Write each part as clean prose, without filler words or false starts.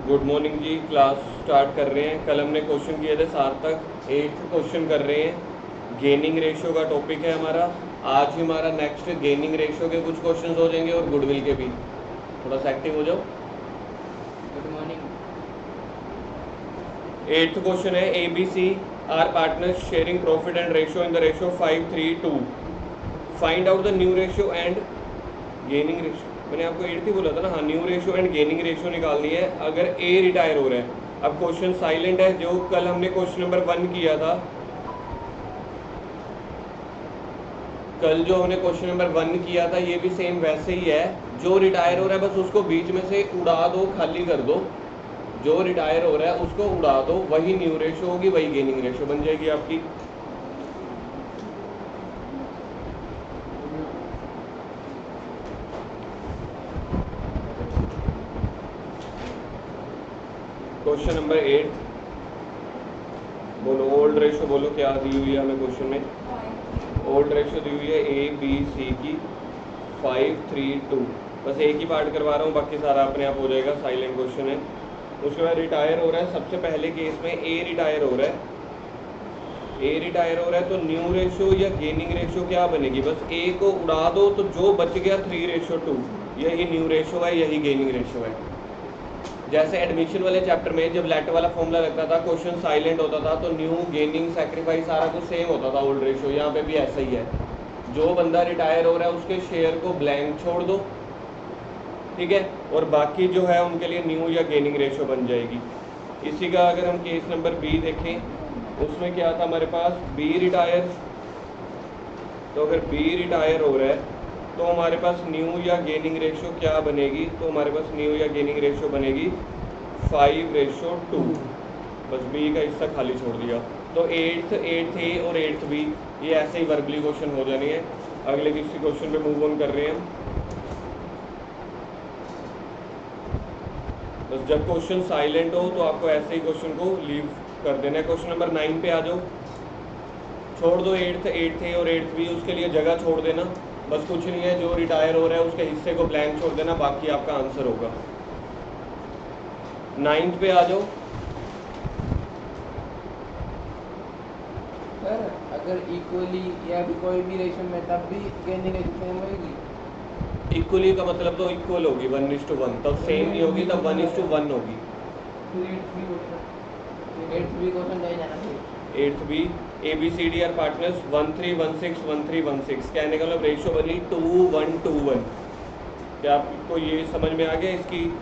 Good morning जी। Class start कर रहे हैं। कल हमने क्वेश्चन किए थे 7 तक, 8th क्वेश्चन कर रहे हैं। गेनिंग रेशियो का टॉपिक है हमारा। आज ही हमारा नेक्स्ट गेनिंग रेशियो के कुछ क्वेश्चन हो जाएंगे और गुडविल के भी। थोड़ा सा एक्टिव हो जाओ। Good morning. 8th क्वेश्चन है, A B C are partners sharing profit and ratio in the ratio 5:3:2। Find out the new ratio and gaining ratio. मैंने आपको 8th ही बोला था ना। हाँ, new ratio and gaining ratio निकालनी है अगर ए रिटायर हो रहा है। अब क्वेश्चन साइलेंट है। जो कल हमने क्वेश्चन नंबर 1 किया था, कल जो हमने क्वेश्चन नंबर 1 किया था, ये भी सेम वैसे ही है। जो रिटायर हो रहा है बस उसको बीच में से उड़ा दो, खाली कर दो। जो रिटायर हो रहा है उसको उड़ा दो, वही न्यू रेशियो होगी, वही गेनिंग रेशियो बन जाएगी आपकी। क्वेश्चन नंबर 8 बोलो। ओल्ड रेशियो बोलो क्या दी हुई है हमें क्वेश्चन में। ओल्ड रेशियो दी हुई है ए बी सी की 5:3:2। बस एक ही पार्ट करवा रहा हूँ, बाकी सारा अपने आप हो जाएगा। साइलेंट क्वेश्चन है। उसके बाद रिटायर हो रहा है। सबसे पहले केस में ए रिटायर हो रहा है। ए रिटायर हो रहा है तो न्यू रेशियो या गेनिंग रेशियो क्या बनेगी? बस ए को उड़ा दो तो जो बच गया 3:2। यही न्यू रेशियो है, यही गेनिंग रेशियो है। जैसे एडमिशन वाले चैप्टर में जब लेटर वाला फॉर्मूला लगता था, क्वेश्चन साइलेंट होता था तो न्यू गेनिंग सैक्रिफाइस सारा कुछ सेम होता था। ओल्ड रेशियो यहाँ पे भी ऐसा ही है। जो बंदा रिटायर हो रहा है उसके शेयर को ब्लैंक छोड़ दो, ठीक है, और बाकी जो है उनके लिए न्यू या गेनिंग रेशियो बन जाएगी। इसी का अगर हम केस नंबर बी देखें, उसमें क्या था हमारे पास, बी रिटायर। तो अगर बी रिटायर हो रहा है तो हमारे पास न्यू या गेनिंग रेशियो क्या बनेगी? तो हमारे पास न्यू या गेनिंग रेशियो बनेगी 5:2। बस बी का हिस्सा खाली छोड़ दिया। तो 8th ए और 8th बी ये ऐसे ही वर्बली क्वेश्चन हो जाने हैं। अगले किसी क्वेश्चन पे मूव ऑन कर रहे हैं हम। बस जब क्वेश्चन साइलेंट हो तो आपको ऐसे ही क्वेश्चन को लीव कर देना है। क्वेश्चन नंबर 9 पे आ जाओ। छोड़ दो 8th ए और 8th बी, उसके लिए जगह छोड़ देना। बस कुछ नहीं है, जो रिटायर हो रहा है उसके हिस्से को ब्लैंक छोड़ देना, बाकी आपका आंसर होगा। 9th पे आ जाओ। सर अगर इक्वली या भी कोई भी रेशियो में तब भी गेनिंग रेशियो सेम होगी। इक्वली का मतलब तो इक्वल होगी 1:1, तब सेम नहीं होगी, तब 1:1 होगी। 8th भी क्वेश्चन नहीं जाना चाहिए। 8th B A B C D are partners 1316 1316। कहने का मतलब रेशियो बनी 2:1:1। क्या आपको ये समझ में आ गया? इसकी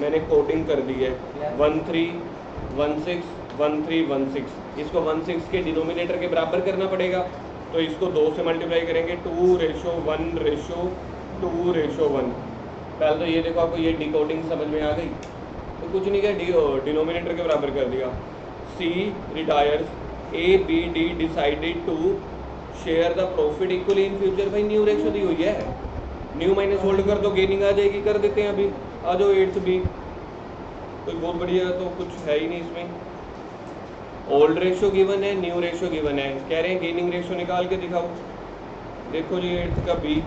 मैंने कोडिंग कर दी है। 1316 1316। इसको 16 के डिनोमिनेटर के बराबर करना पड़ेगा, तो इसको 2 से मल्टीप्लाई करेंगे। 2:1:2:1। पहले तो ये देखो, आपको ये डिकोडिंग समझ में आ गई? तो कुछ नहीं किया, डिनोमिनेटर के बराबर कर दिया। C retires A B D decided to share the profit equally in future. भाई न्यू रेशियो दी हुई है, न्यू माइनस ओल्ड कर दो, गेनिंग आ जाएगी। कर देते हैं अभी। आ जाओ 8th बी। कोई बहुत बढ़िया तो कुछ है ही नहीं इसमें। ओल्ड रेशियो गिवन है, न्यू रेशियो गिवन है, कह रहे हैं गेनिंग रेशियो निकाल के दिखाओ। देखो जी 8th का बी।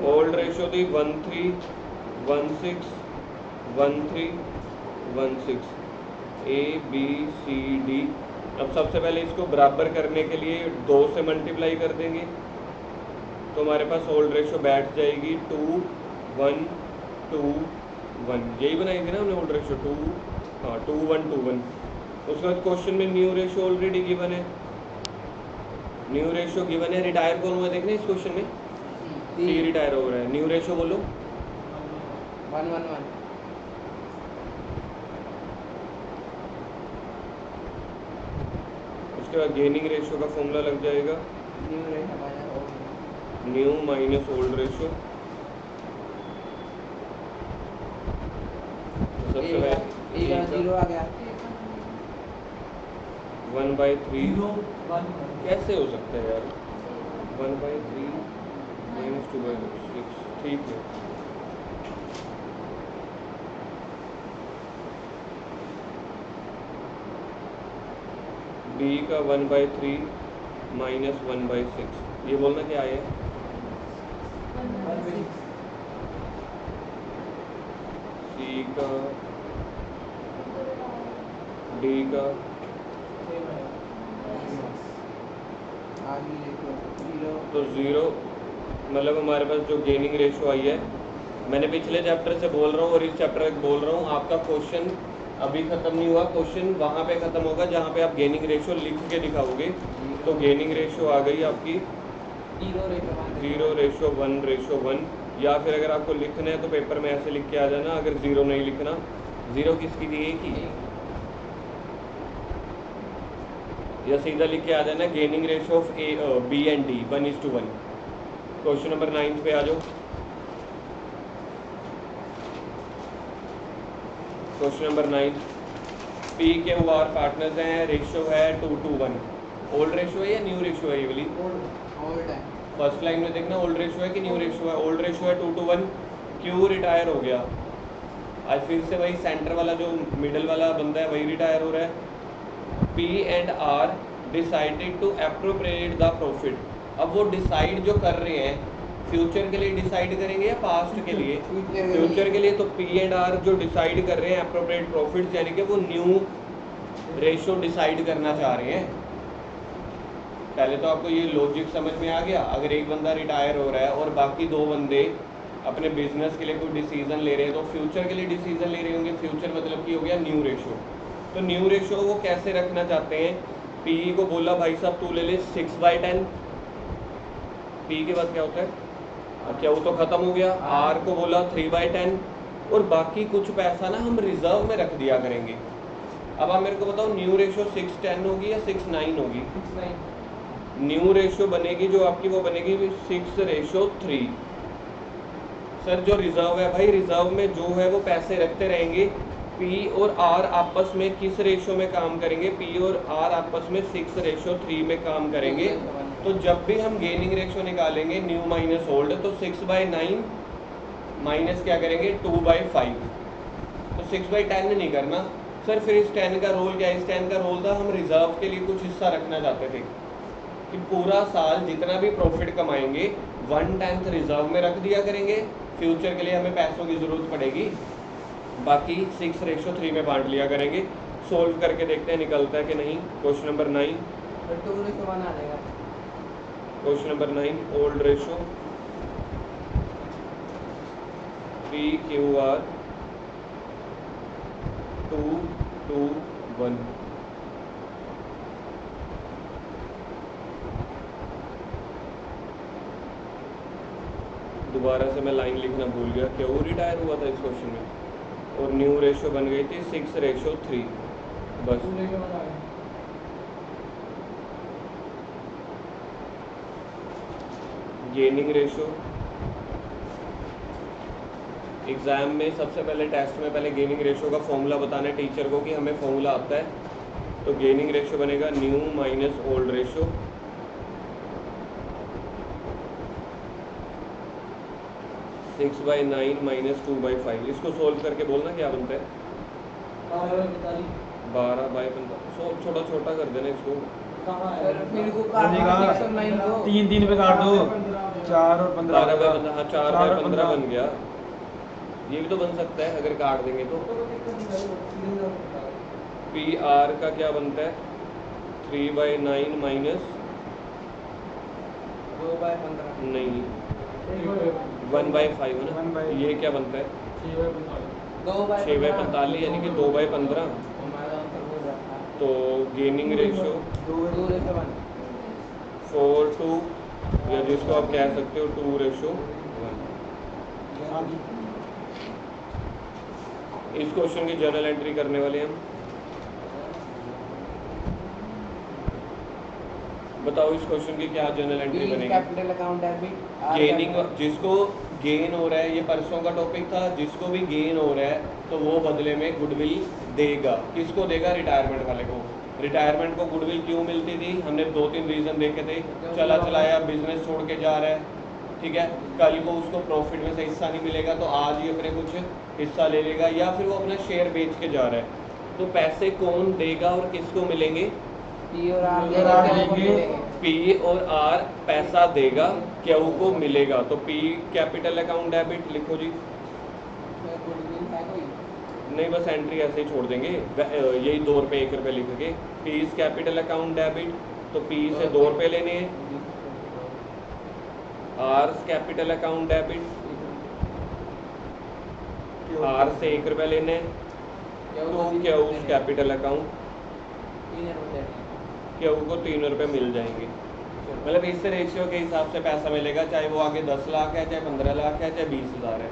ओल्ड रेशियो थी 1316 ए बी सी डी। अब सबसे पहले इसको बराबर करने के लिए 2 से मल्टीप्लाई कर देंगे, तो हमारे पास ओल्ड रेशियो बैठ जाएगी 2:1:1। यही बनाई थी ना हमने ओल्ड रेशियो 2। हाँ, 2:1:1। उसके बाद क्वेश्चन में न्यू रेशियो ऑलरेडी गिवन है। न्यू रेशियो गिवन है। रिटायर कौन हुआ देखना इस क्वेश्चन में? सी रिटायर हो रहा है। न्यू रेशियो बोलो। 1:1:1। उसके बाद गेनिंग रेशियो का फॉर्मूला लग जाएगा, new ratio minus old. New minus old ratio. सबसे ए का पहले 0 आ गया। 1/3 कैसे हो सकता है यार? 1/3 माइनस 2/6। ठीक है। बी का 1/3 माइनस 1/6। ये बोलना क्या है? का डी का आगे लिखो 0 तो 0, मतलब हमारे पास जो गेनिंग रेशो आई है, मैंने पिछले चैप्टर से बोल रहा हूँ और इस चैप्टर में बोल रहा हूँ, आपका क्वेश्चन अभी ख़त्म नहीं हुआ, क्वेश्चन वहाँ पे ख़त्म होगा जहाँ पे आप गेनिंग रेशो लिख के दिखाओगे। तो गेनिंग रेशो आ गई आपकी 0:1:1, या फिर अगर आपको लिखना है तो पेपर में ऐसे लिख के आ जाना, अगर 0 नहीं लिखना। 0 किसकी दी, एक ही, या सीधा लिख के आ जाना gaining ratio of B and D 1:1। Question number 9 पे आ जाओ। क्वेश्चन नंबर 9, पी के आर पार्टनर्स हैं, रेशियो है 2:1। ओल्ड रेशियो है या न्यू रेशियो है ये वाली? ओल्ड है। फर्स्ट लाइन में देखना ओल्ड रेशियो है कि न्यू रेशियो है। ओल्ड रेशियो है 2:1। क्यू रिटायर हो गया, आज फिर से वही सेंटर वाला जो मिडल वाला बंदा है वही रिटायर हो रहा है। P and R decided to appropriate the profit. अब वो डिसाइड जो कर रहे हैं, फ्यूचर के लिए डिसाइड करेंगे या पास्ट के लिए? फ्यूचर के लिए। तो पी एंड आर जो डिसाइड कर रहे हैं अप्रोप्रिएट प्रॉफिट, यानी कि वो न्यू रेशो डिसाइड करना चाह रहे हैं। पहले तो आपको ये लॉजिक समझ में आ गया। अगर एक बंदा रिटायर हो रहा है और बाकी 2 बंदे अपने बिजनेस के लिए कोई डिसीजन ले रहे हैं, तो फ्यूचर के लिए डिसीजन ले रहे होंगे। फ्यूचर मतलब कि हो गया न्यू रेशो। तो न्यू रेशो वो कैसे रखना चाहते हैं? पी को बोला भाई साहब तू ले ले 6/10, पी के बाद क्या होता है, क्या वो तो खत्म हो गया। आर को बोला 3/10, और बाकी कुछ पैसा ना हम रिजर्व में रख दिया करेंगे। अब आप मेरे को बताओ न्यू रेशो 6:10 होगी या 6:9 होगी? 6:9। न्यू रेशो बनेगी जो आपकी, वो बनेगी 6:3। सर जो रिजर्व है भाई, रिजर्व में जो है वो पैसे रखते रहेंगे। पी और आर आपस में किस रेशो में काम करेंगे? पी और आर आपस में 6:3 में काम करेंगे। तो जब भी हम गेनिंग रेशो निकालेंगे न्यू माइनस ओल्ड, तो 6/9 माइनस क्या करेंगे 2/5। तो 6/10 नहीं करना। सर फिर इस 10 का रोल क्या है? इस 10 का रोल था हम रिजर्व के लिए कुछ हिस्सा रखना चाहते थे कि पूरा साल जितना भी प्रॉफिट कमाएंगे 1/10 रिजर्व में रख दिया करेंगे। फ्यूचर के लिए हमें पैसों की ज़रूरत पड़ेगी, बाकी 6:3 में बांट लिया करेंगे। सोल्व करके देखते हैं निकलता है कि नहीं। क्वेश्चन नंबर 9, तो 2:1 आ जाएगा। Question number 9, old ratio P Q R 2:1। दोबारा से मैं लाइन लिखना भूल गया, क्यों रिटायर हुआ था इस क्वेश्चन में, और न्यू रेशो बन गई थी 6:3। बस 2:1 आ गया। गेनिंग रेशो एग्ज़ाम में सबसे पहले, टेस्ट में पहले गेनिंग रेशो का फॉर्मूला बताना है टीचर को कि हमें फॉर्मूला आता है। तो गेनिंग रेशो बनेगा new minus old ratio 6/9 minus 2/5। इसको सोल्व करके बोलना क्या बनता है 12/15। छोटा छोटा कर देना इसको। सर फिर को काट बनेगा 6:9 को 3 पे काट दो, 4 और 15 12/15, हाँ 4/15 बन गया। ये भी तो बन सकता है अगर काट देंगे तो। पी आर का क्या बनता है 3/9 माइनस 2/15 नहीं 1/5 है ना। 1/5 ये क्या बनता है 2/15 6/45, यानी कि 2/15। हमारा आंसर हो जाता है तो गेनिंग रेशो 2:1। 4:2, या जिसको आप कह सकते हो 2:1। इस क्वेश्चन की जर्नल एंट्री करने वाले हम। बताओ इस क्वेश्चन की क्या जर्नल एंट्री बनेगी? कैपिटल अकाउंट डेबिट गेनिंग, जिसको गेन हो रहा है, ये परसों का टॉपिक था, जिसको भी गेन हो रहा है तो वो बदले में गुडविल देगा। किसको देगा? रिटायरमेंट वाले को। रिटायरमेंट को गुडविल क्यों मिलती थी? हमने 2-3 रीज़न देखे थे। चला चलाया बिजनेस छोड़ के जा रहा है, ठीक है, कल को उसको प्रॉफिट में से हिस्सा नहीं मिलेगा तो आज ही अपने कुछ हिस्सा ले लेगा, या फिर वो अपना शेयर बेच के जा रहा है। तो पैसे कौन देगा और किसको मिलेंगे? पी और आर पी और आर देंगे। पी और आर पैसा देगा, क्यू को मिलेगा। तो पी कैपिटल अकाउंट डेबिट लिखो जी। गुडविल है कोई? नहीं बस एंट्री ऐसे ही छोड़ देंगे, यही 2 रुपये 1 रुपये लिख के। पीस कैपिटल अकाउंट डेबिट, तो पी से 2 रुपये लेने हैं। R's capital account debit, R से 1 रुपये लेने हैं। To Q's capital account, Q को 3 रुपये मिल जाएंगे। मतलब इस रेशियो के हिसाब से पैसा मिलेगा, चाहे वो आगे 10 लाख है, चाहे 15 लाख है, चाहे 20,000 है।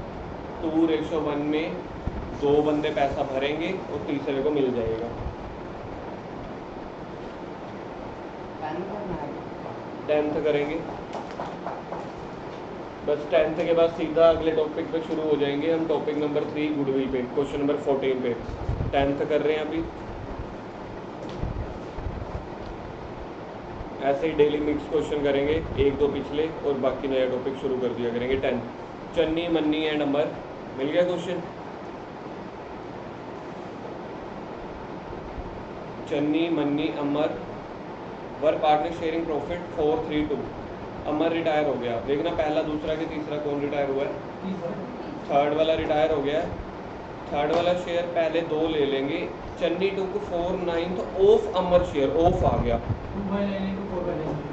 2:1 में 2 बंदे पैसा भरेंगे और तीसरे को मिल जाएगा। 10th करेंगे, बस 10th के बाद सीधा अगले टॉपिक पे शुरू हो जाएंगे हम। टॉपिक नंबर 3 गुडविल पे, क्वेश्चन नंबर 14 पे 10th कर रहे हैं अभी। ऐसे ही डेली मिक्स क्वेश्चन करेंगे, 1-2 पिछले और बाकी नया टॉपिक शुरू कर दिया करेंगे। 10th चन्नी मन्नी एंड अमर, मिल गया क्वेश्चन। चन्नी मन्नी अमर वर पार्टनर शेयरिंग प्रॉफिट 432। अमर रिटायर हो गया, देखना पहला दूसरा के तीसरा कौन रिटायर हुआ है? थर्ड वाला रिटायर हो गया है। थर्ड वाला शेयर पहले 2 ले लेंगे। चन्नी 2 को 4/9 तो ऑफ अमर शेयर ऑफ आ गया।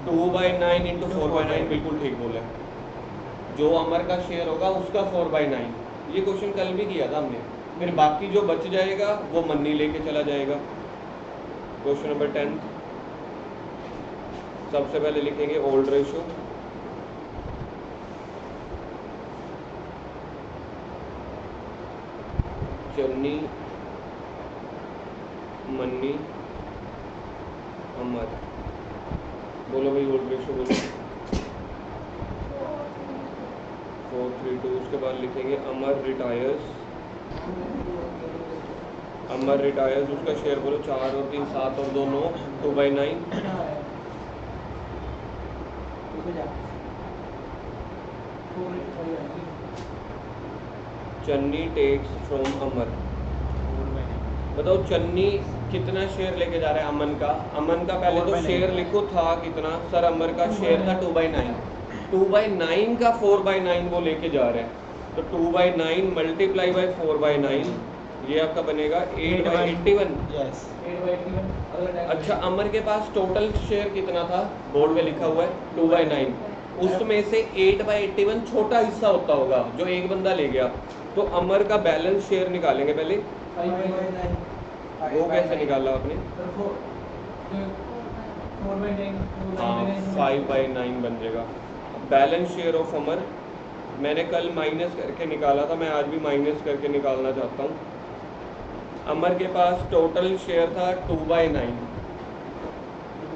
2/9 इंटू 4/9 बिल्कुल ठीक बोला। जो अमर का शेयर होगा उसका 4/9। ये क्वेश्चन कल भी किया था हमने। फिर बाकी जो बच जाएगा वो मन्नी लेके चला जाएगा। क्वेश्चन नंबर 10 सबसे पहले लिखेंगे ओल्ड रेशो। चन्नी मन्नी अमर, बोलो भाई ओल्ड रेशो बोलो। 432। उसके बाद लिखेंगे अमर रिटायर्स। अमर रिटायर्स उसका शेयर बोलो 4 और 3 7 और 2 9, 2/9। चन्नी टेक्स फ्रॉम अमर। बताओ चन्नी कितना शेयर लेके जा रहा है अमन का? अमन का पहले तो शेयर लिखो था कितना सर? अमर का शेयर था 2/9। 2/9 का 4/9 वो लेके जा रहा है, तो 2/9 मल्टीप्लाई बाय 4/9 ये आपका बनेगा 8/81। यस 8/81। अच्छा अमर के पास टोटल शेयर कितना था? बोर्ड में लिखा हुआ है 2/9। उसमें से 8/81 छोटा हिस्सा होता होगा जो एक बंदा ले गया, तो अमर का बैलेंस शेयर निकालेंगे पहले। 5/9 वो कैसे निकाला आपने? हाँ 5/9 बन जाएगा। बैलेंस शेयर ऑफ अमर मैंने कल माइनस करके निकाला था, मैं आज भी माइनस करके निकालना चाहता हूँ। अमर के पास टोटल शेयर था 2/9।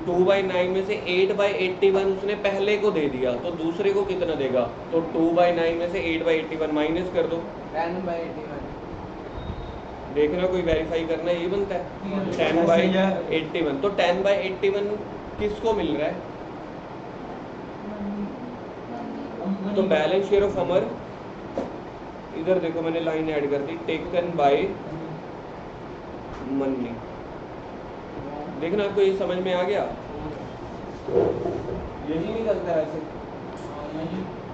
2/9 में से 8/81 उसने पहले को दे दिया, तो दूसरे को कितना देगा? तो 2/9 में से 8/81 माइनस कर दो। 10/81। देखना कोई वेरीफाई करना, ये बनता है 10/81। तो 10/81 किसको मिल रहा है? तो बैलेंस शेयर ऑफ अमर, इधर देखो मैंने लाइन ऐड कर दी, टेकन बाय मन्नी। देखना आपको ये समझ में आ गया? यही निकलता है ऐसे।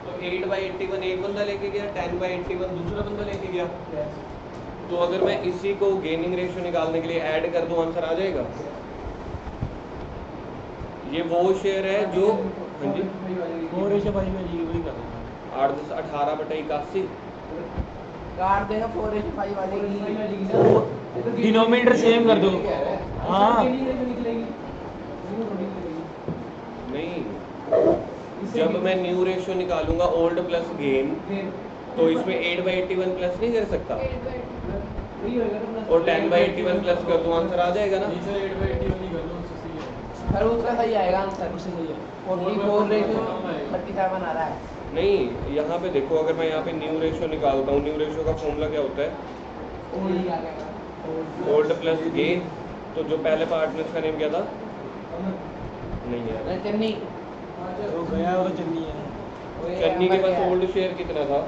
तो 8/81 एक बंदा लेके गया, 10/81 दूसरा बंदा लेके गया। तो अगर मैं इसी को गेनिंग रेशियो निकालने के लिए ऐड कर दूं आंसर आ जाएगा। ये वो शेयर है जो, हाँ जी 4/5 में जी वही कर देना। 18/81। काट देगा 4/5 वाले की। डिनोमिनेटर सेम कर दो। हाँ नहीं, जब मैं न्यू रेशियो निकालूंगा ओल्ड प्लस गेन, तो इसमें 8/81 प्लस नहीं कर सकता, और 10/81 प्लस कर दूं आंसर आ जाएगा ना। सर उसका सही आएगा आंसर। उससे सही है 44/37 आ रहा है। नहीं, यहाँ पे देखो, अगर मैं यहाँ पे न्यू रेशियो निकालता हूँ, न्यू रेशियो का फॉर्मूला क्या होता है? Old plus gain. तो जो पहले पार्टनर्स का नेम क्या था? नहीं है चन्नी। तो गया वो चन्नी है। चन्नी के पास ओल्ड शेयर कितना था?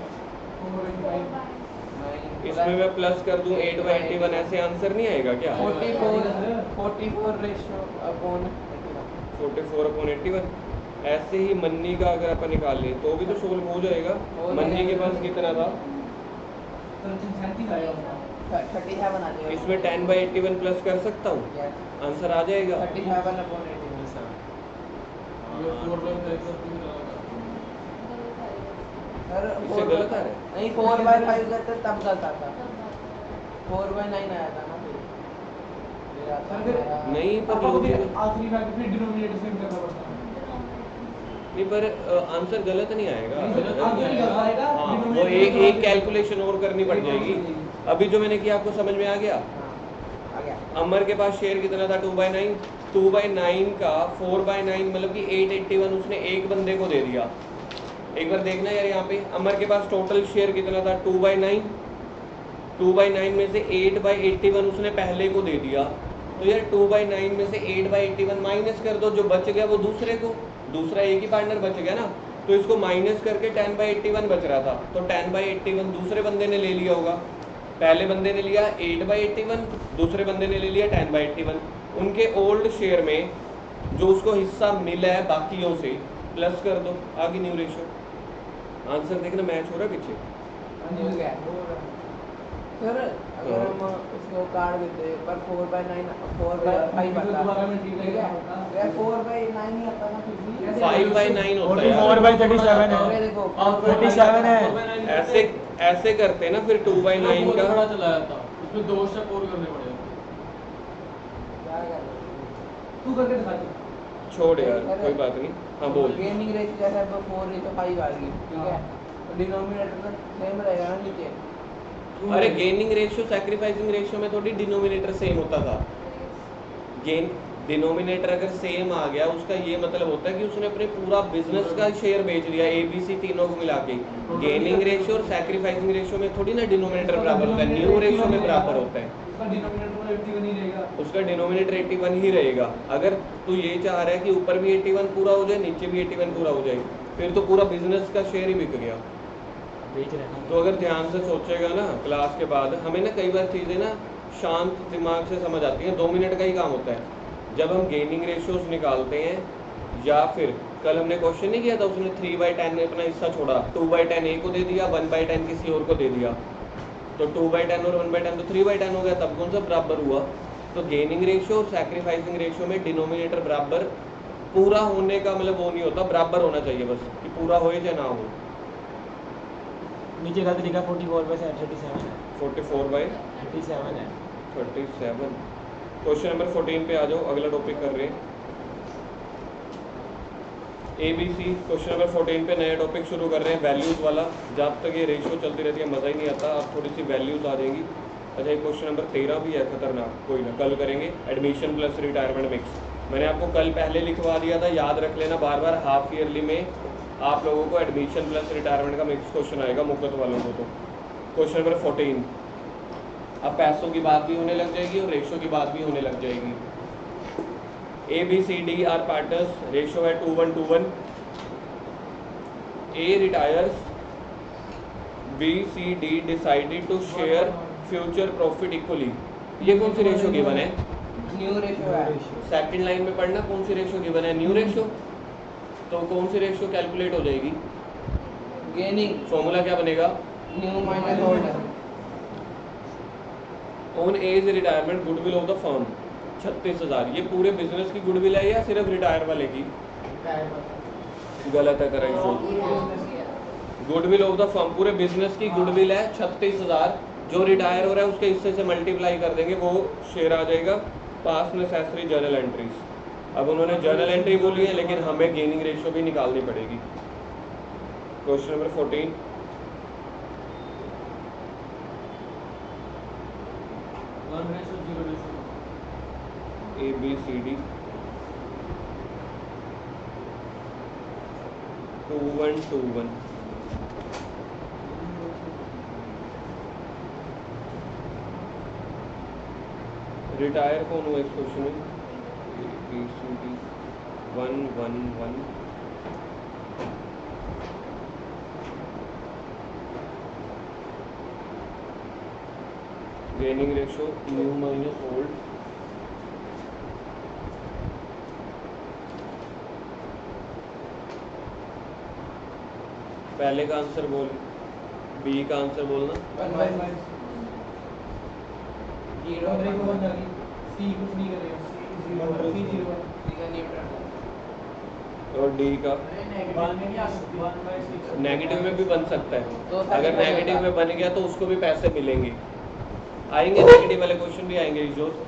इसमें मैं प्लस कर दूं 8/81, ऐसे आंसर नहीं आएगा क्या? 44/81। ऐसे ही मन्नी का अगर अपन निकाल लें तो भी तो सोल्व हो जाएगा। मन्नी के पास कितना था? 37 आ जाएगा। इसमें 10/81 प्लस कर सकता हूँ, Yes, आंसर आ जाएगा। 37/81। सर इससे गलत आ रहा है? नहीं 4/5 करते तब गलत आता। 4/9 आया था ना फिर। नहीं पर logical- आखिरी का फिर डिनोमिनेटर सेम करना पड़ता है। नहीं पर आंसर गलत नहीं आएगा। आंसर नहीं गलत आएगा, हाँ, वो denominator एक कैलकुलेशन और करनी पड़ जाएगी। अभी जो मैंने किया आपको समझ में आ गया? आ गया। अमर के पास शेयर कितना था? 2/9। 2/9 का 4/9 मतलब कि 881 उसने एक बंदे को दे दिया। एक बार देखना यार यहाँ पे अमर के पास टोटल शेयर कितना था? 2/9। 2/9 में से 8/81 उसने पहले को दे दिया। तो यार 2/9 में से 8/81 माइनस कर दो, जो बच गया वो दूसरे को, दूसरा एक ही पार्टनर बच गया ना, तो इसको माइनस करके 10/81 बच रहा था, तो 10/81 दूसरे बंदे ने ले लिया होगा। पहले बंदे ने लिया 8/81, दूसरे बंदे ने ले लिया 10/81। उनके ओल्ड शेयर में जो उसको हिस्सा मिला है बाकियों से प्लस कर दो, आगे न्यू रेशियो। आंसर देखना मैच हो रहा है पीछे। हो गया। सर अगर हम उसको काट देते पर 4/9 4/5 आता, ठीक है यार 4/9 ही आता ना फिर भी। 5/9 होता है यार। 4/37 है। अरे देखो 37 है। ऐसे करते ना फिर 2/9 का। बड़ा चला जाता, उसमें 2 स्टेप और करने पड़ेगा। क्या कर रहे तू करके दिखा दे। छोड़ यार कोई बात नहीं। हाँ हो? बोल। गेमिंग रेशियो जैसे अब 4/5 आ गई, ठीक है, तो डिनोमिनेटर तो सेम रहेगा ना नीचे। अरे गेनिंग रेशियो सैक्रिफाइसिंग रेशियो में थोड़ी डिनोमिनेटर सेम होता था। गेन डिनोमिनेटर अगर सेम आ गया उसका ये मतलब होता है कि उसने अपने पूरा बिजनेस का शेयर बेच दिया, ABC तीनों को मिला के। गेनिंग रेशियो और सैक्रिफाइसिंग रेशियो में थोड़ी ना डिनोमिनेटर बराबर होता है, न्यू रेशियो में बराबर होता है। उसका डिनोमिनेटर 81 ही रहेगा। उसका डिनोमिनेटर 81 ही रहेगा। अगर तू ये चाह रहा है कि ऊपर भी 81 पूरा हो जाए नीचे भी 81 पूरा हो जाए, फिर तो पूरा बिजनेस का शेयर ही बिक गया। बेच रहे हैं। तो अगर ध्यान से सोचेगा ना क्लास के बाद, हमें ना कई बार चीज़ें ना शांत दिमाग से समझ आती हैं। 2 मिनट का ही काम होता है। जब हम गेनिंग रेशियोज निकालते हैं, या फिर कल हमने क्वेश्चन नहीं किया था, उसने 3/10 में अपना हिस्सा छोड़ा, 2/10 ए को दे दिया, 1/10 किसी और को दे दिया, तो 2/10 और 1/10 तो 3/10 हो गया, तब कौन सा बराबर हुआ? तो गेनिंग रेशियो और सैक्रिफाइसिंग रेशियो में डिनोमिनेटर बराबर पूरा होने का मतलब वो नहीं होता, बराबर होना चाहिए बस, कि पूरा हो या ना हो। नीचे गलत लिखा 44/37 है। 44/37 है। क्वेश्चन नंबर 14 पे आ जाओ, अगला टॉपिक कर रहे हैं ABC। क्वेश्चन नंबर 14 पे नया टॉपिक शुरू कर रहे हैं, वैल्यूज़ वाला। जब तक ये रेशियो चलती रहती है मज़ा ही नहीं आता, अब थोड़ी सी वैल्यूज़ आ जाएंगी। अच्छा, ये क्वेश्चन नंबर 13 भी है खतरनाक, कोई ना कल करेंगे। एडमिशन प्लस रिटायरमेंट मिक्स, मैंने आपको कल पहले लिखवा दिया था, याद रख लेना बार बार। हाफ ईयरली में आप लोगों को एडमिशन प्लस रिटायरमेंट का मिक्स क्वेश्चन आएगा मुफ्त वालों को। तो क्वेश्चन नंबर 14, अब पैसों की बात भी होने लग जाएगी और रेशो की बात भी होने लग जाएगी। ABCD आर पार्टनर्स, रेशो है 2:1. A retires, BCD decided to share future profit equally। ये कौन सी रेशो गिवन है? न्यू रेशियो है। सेकंड लाइन में पढ़ना कौन सी रेशो गिवन है, न्यू रेशो। तो कौन सी रेशो कैलकुलेट हो जाएगी? गेनिंग फॉर्मूला क्या बनेगा? New minus old. On as retirement goodwill of the firm 36,000। ये पूरे बिजनेस की गुडविल है या सिर्फ रिटायर वाले की? गलत है, correct. Goodwill of the firm पूरे बिजनेस की गुडविल है 36,000। जो रिटायर हो रहा है उसके हिस्से से मल्टीप्लाई कर देंगे, वो शेयर आ जाएगा। पास नेसेसरी जर्नल एंट्रीज। अब उन्होंने जर्नल एंट्री बोली है, लेकिन हमें गेनिंग रेशियो भी निकालनी पड़ेगी। Question number 14, ABCD 2:1. रिटायर कौन हुआ इस क्वेश्चन में? ABCD 1:1. Gaining ratio new minus old. पहले का आंसर बोल, बी का आंसर बोलना। जीरो पंद्रह को बंद आ गई सी कुछ नहीं करेगा सी जीरो ठीक है न्यूट्रल और डी का वन में नहीं आ सकती 1/6 नेगेटिव में भी बन सकता है। तो अगर 35 नेगेटिव होता। में बन गया तो उसको भी पैसे मिलेंगे। आएंगे नेगेटिव वाले क्वेश्चन भी आएंगे। इजोत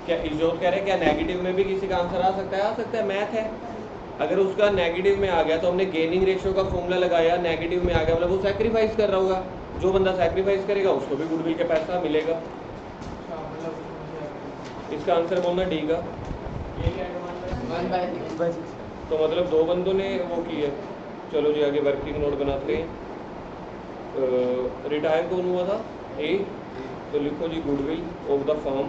क्या इजोत कह रहे हैं क्या नेगेटिव में भी किसी का आंसर आ सकता है, मैथ है। अगर उसका नेगेटिव में आ गया तो हमने गेनिंग रेशियो का फॉर्मूला लगाया, नेगेटिव में आ गया मतलब वो सैक्रिफाइस कर रहा होगा। जो बंदा सैक्रिफाइस करेगा उसको भी गुडविल के पैसा मिलेगा। अच्छा मतलब इसका आंसर बोलना डी का। ये क्या है 1/6 तो मतलब दो बंदों ने वो की है। चलो जी आगे वर्किंग नोट बनाते हैं। रिटायर कौन हुआ था? ए। तो लिखो जी गुडविल ऑफ द फर्म।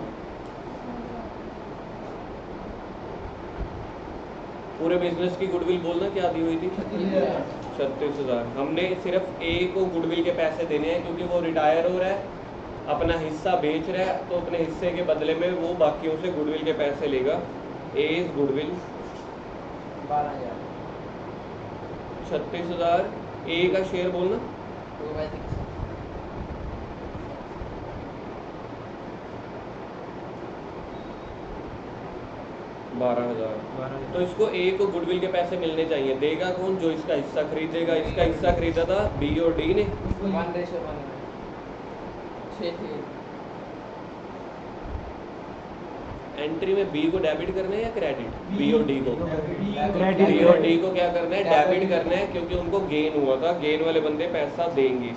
पूरे बिजनेस की गुडविल बोलना क्या दी हुई थी? 36,000। हमने सिर्फ ए को गुडविल के पैसे देने हैं क्योंकि वो रिटायर हो रहा है, अपना हिस्सा बेच रहा है, तो अपने हिस्से के बदले में वो बाकियों से गुडविल के पैसे लेगा। ए इज गुडविल 12,000 36,000। ए का शेयर बोलना 2/6 12,000। तो इसको ए को गुडविल के पैसे मिलने चाहिए। देगा कौन? जो इसका हिस्सा खरीदेगा। इसका हिस्सा खरीदा था बी और डी ने। 1/1 6 एंट्री में बी को डेबिट करना है या क्रेडिट? बी और डी को क्रेडिट बी और डी को क्या करना है? डेबिट करना है क्योंकि उनको गेन हुआ था। गेन वाले बंदे पैसा देंगे।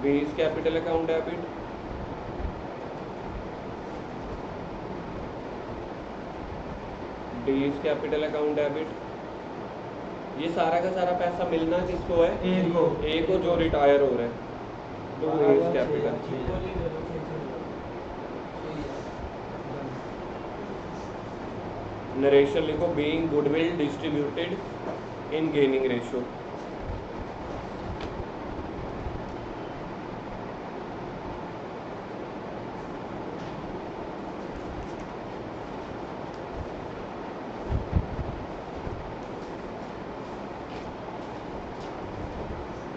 B's capital account debit, D's capital account debit. ये सारा का सारा पैसा मिलना किसको है? ए को जो रिटायर हो रहा है। तो ए इज कैपिटल। नरेशन लिखो being goodwill distributed in gaining ratio.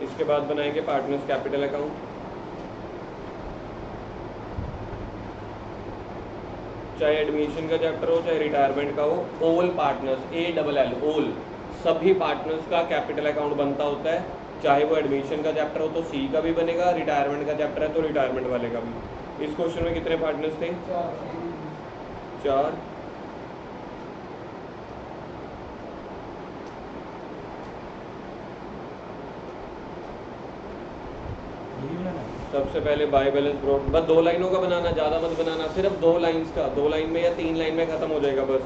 इसके बाद बनाएंगे पार्टनर्स कैपिटल अकाउंट। चाहे एडमिशन का चैप्टर हो चाहे रिटायरमेंट का हो, ऑल पार्टनर्स ALL ऑल सभी पार्टनर्स का कैपिटल अकाउंट बनता होता है। चाहे वो एडमिशन का चैप्टर हो तो सी का भी बनेगा, रिटायरमेंट का चैप्टर है तो रिटायरमेंट वाले का भी। इस क्वेश्चन में कितने पार्टनर्स थे? 4। सबसे पहले बाय बैलेंस ब्रॉड, बस 2 लाइनों का बनाना, ज़्यादा मत बनाना, सिर्फ 2 लाइन्स का, 2 लाइन में या 3 लाइन में खत्म हो जाएगा बस।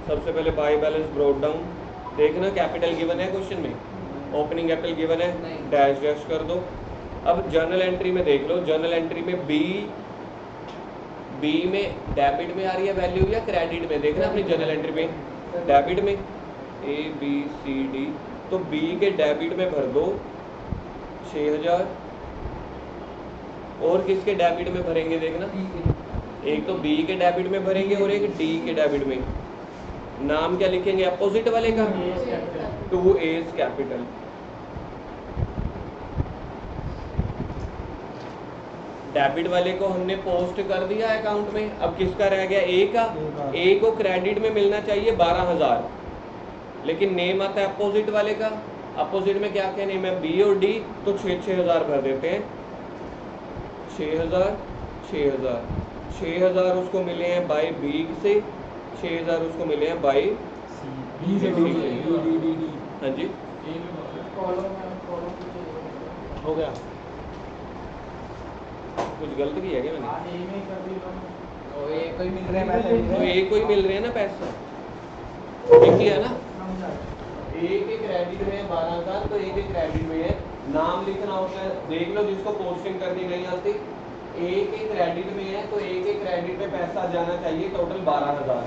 सबसे पहले बाय बैलेंस ब्रॉड डाउन। देखना कैपिटल गिवन है क्वेश्चन में, ओपनिंग कैपिटल गिवन है, डैश डैश कर दो। अब जर्नल एंट्री में देख लो, जर्नल एंट्री में बी में डेबिट में आ रही है वैल्यू या क्रेडिट में? देखना अपनी जर्नल एंट्री में डेबिट में ABCD, तो बी के डेबिट में भर दो 6,000 और किसके डेबिट में भरेंगे देखना, एक तो बी के डेबिट में भरेंगे और एक डी के डेबिट में। नाम क्या लिखेंगे अपोजिट वाले का? 2A's capital. डेबिट वाले को हमने पोस्ट कर दिया अकाउंट में, अब किसका रह गया? ए का। ए को क्रेडिट में मिलना चाहिए 12,000, लेकिन नेम आता है अपोजिट वाले का। अपोजिट में क्या क्या नेम है? बी और डी, तो 6,000 भर देते हैं। 6,000 6,000 उसको मिले हैं बाय बी से, 6,000 उसको मिले हैं बाय बी से डी से हाँ जी हो गया। कुछ गलत किया क्या मैंने? ए में कर दी तो ये कोई मिल रहे हैं पैसे तो ए को ही मिल रहे हैं ना पैसा, ठीक ही है ना। ए के क्रेडिट में है 12,000, तो ए के क्रेडिट में है। नाम लिखना होता है, देख लो जिसको पोस्टिंग करनी नहीं आती, ए के क्रेडिट में है तो ए के क्रेडिट में पैसा जाना चाहिए टोटल 12,000।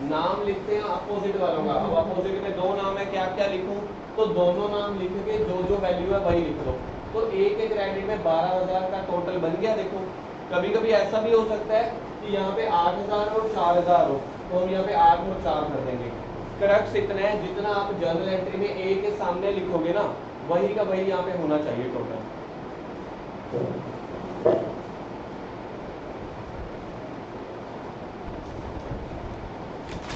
नाम लिखते हैं अपोजिट वालों का। अब अपोजिट में 2 नाम है, क्या क्या लिखूं? तो दोनों नाम लिख के जो जो वैल्यू है वही लिख दो। तो ए के क्रेडिट में 12,000 का टोटल बन गया। देखो कभी कभी ऐसा भी हो सकता है कि यहाँ पे 8,000 और 4,000 हो, तो हम यहाँ पे 8 और 4 कर देंगे। क्रक्स इतना है, जितना आप जर्नल एंट्री में ए के सामने लिखोगे ना वही का वही यहाँ पे होना चाहिए टोटल।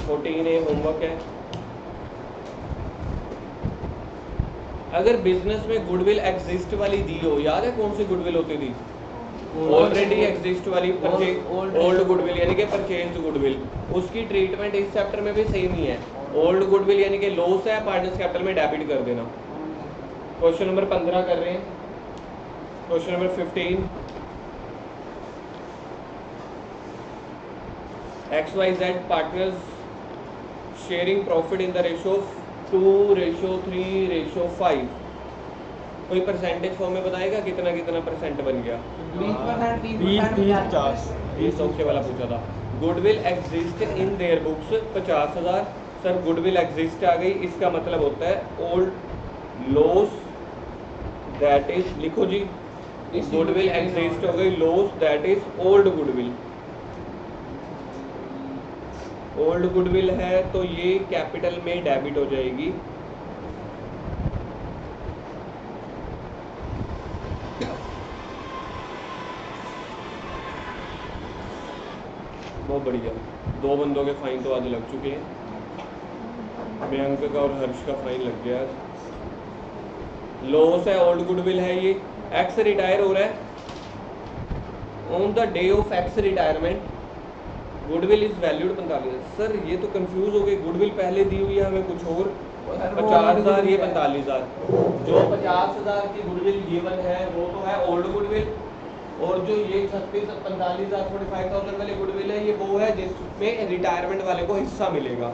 14A होमवर्क है। अगर बिजनेस में गुडविल एग्जिस्ट वाली दी हो, याद है कौन सी गुडविल होती थी? ऑलरेडी एग्जिस्ट वाली ओल्ड गुडविल यानी कि परचेज्ड गुडविल। उसकी ट्रीटमेंट इस चैप्टर में भी सेम ही है। ओल्ड गुडविल यानी कि लॉस है, पार्टनर्स कैपिटल में डेबिट कर देना। क्वेश्चन नंबर 15 कर रहे हैं। Question number 15, XYZ partners sharing profit in the ratio 2:3:5। कोई परसेंटेज फॉर्म में बताएगा कितना कितना परसेंट बन गया? 20%, 20-50। 20 सौ वाला पूछा था। Goodwill exist in their books 50,000। Sir goodwill exist आ गई, इसका मतलब होता है ओल्ड लॉस दैट इज, लिखो जी, गुडविल एग्जिस्ट हो गई, loss that is old goodwill. Old goodwill है तो ये कैपिटल में डेबिट हो जाएगी। बहुत बढ़िया, 2 बंदों के फाइन तो आज लग चुके हैं। मयंक का और हर्ष का फाइन लग गया आज। लॉस है, ओल्ड गुडविल है, ये एक्स रिटायर हो रहा है। On the day of x retirement goodwill is valued 45। Sir ये तो कंफ्यूज हो गए, गुडविल पहले दी हुई है हमें कुछ और, 50,000 ये 45,000। जो 50,000 की गुडविल गिवन है वो तो है ओल्ड गुडविल, और जो ये 45,000 45,000 वाली गुडविल है ये वो है जिसमें रिटायरमेंट वाले को हिस्सा मिलेगा।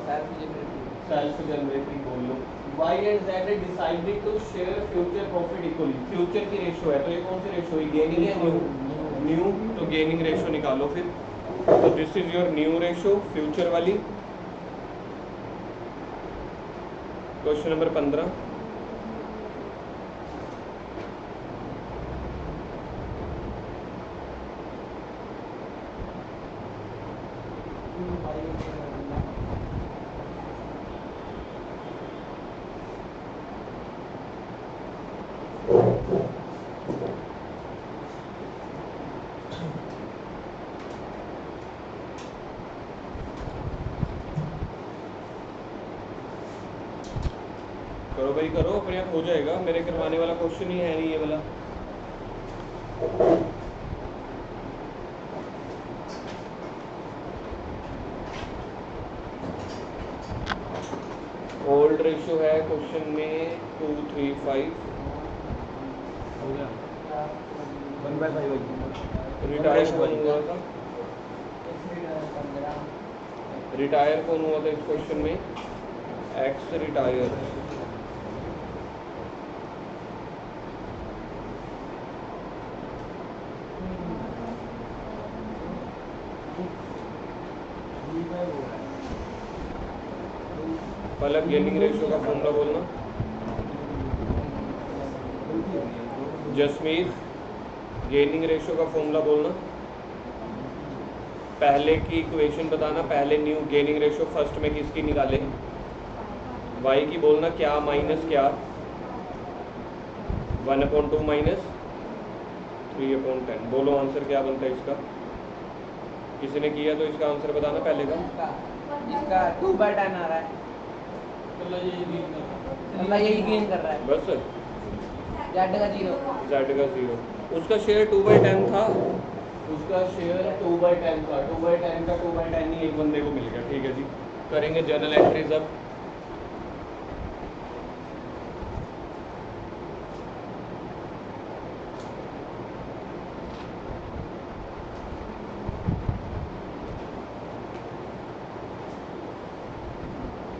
सेल्फ जनरेटिंग बोल लो। Y and Z decided to share future profit equally. Future की रेशो है तो ये कौन सी रेशो है? गेनिंग है न्यू? न्यू, तो गेनिंग रेशो निकालो फिर। तो this is your new ratio, future वाली। क्वेश्चन नंबर 15, करो भाई करो, अपने आप हो जाएगा। मेरे करवाने वाला क्वेश्चन ही है नहीं ये वाला। ओल्ड रेशियो है क्वेश्चन में 2:3:5। हो गया 1/5। रिटायर कौन हुआ था? रिटायर कौन हुआ था इस क्वेश्चन में? X retire. पहले गेनिंग रेशियो का फॉर्मूला बोलना। जसमीत गेनिंग रेशियो का फॉर्मूला बोलना। पहले की इक्वेशन बताना, पहले न्यू गेनिंग रेशियो फर्स्ट में किसकी निकाले? वाई की बोलना, क्या माइनस क्या? 1/2 माइनस 3/10। बोलो आंसर क्या बनता है इसका? किसी ने किया तो इसका आंसर बताना पहले का। इसका 2/10 आ रहा है, मतलब यही गेन कर रहा है। बस Z का 0, Z का 0। उसका शेयर 2/10 था, उसका शेयर 2/10 था। 2/10 का 2/10 ही एक बंदे को मिल गया। ठीक है जी, करेंगे जर्नल एंट्रीज अब।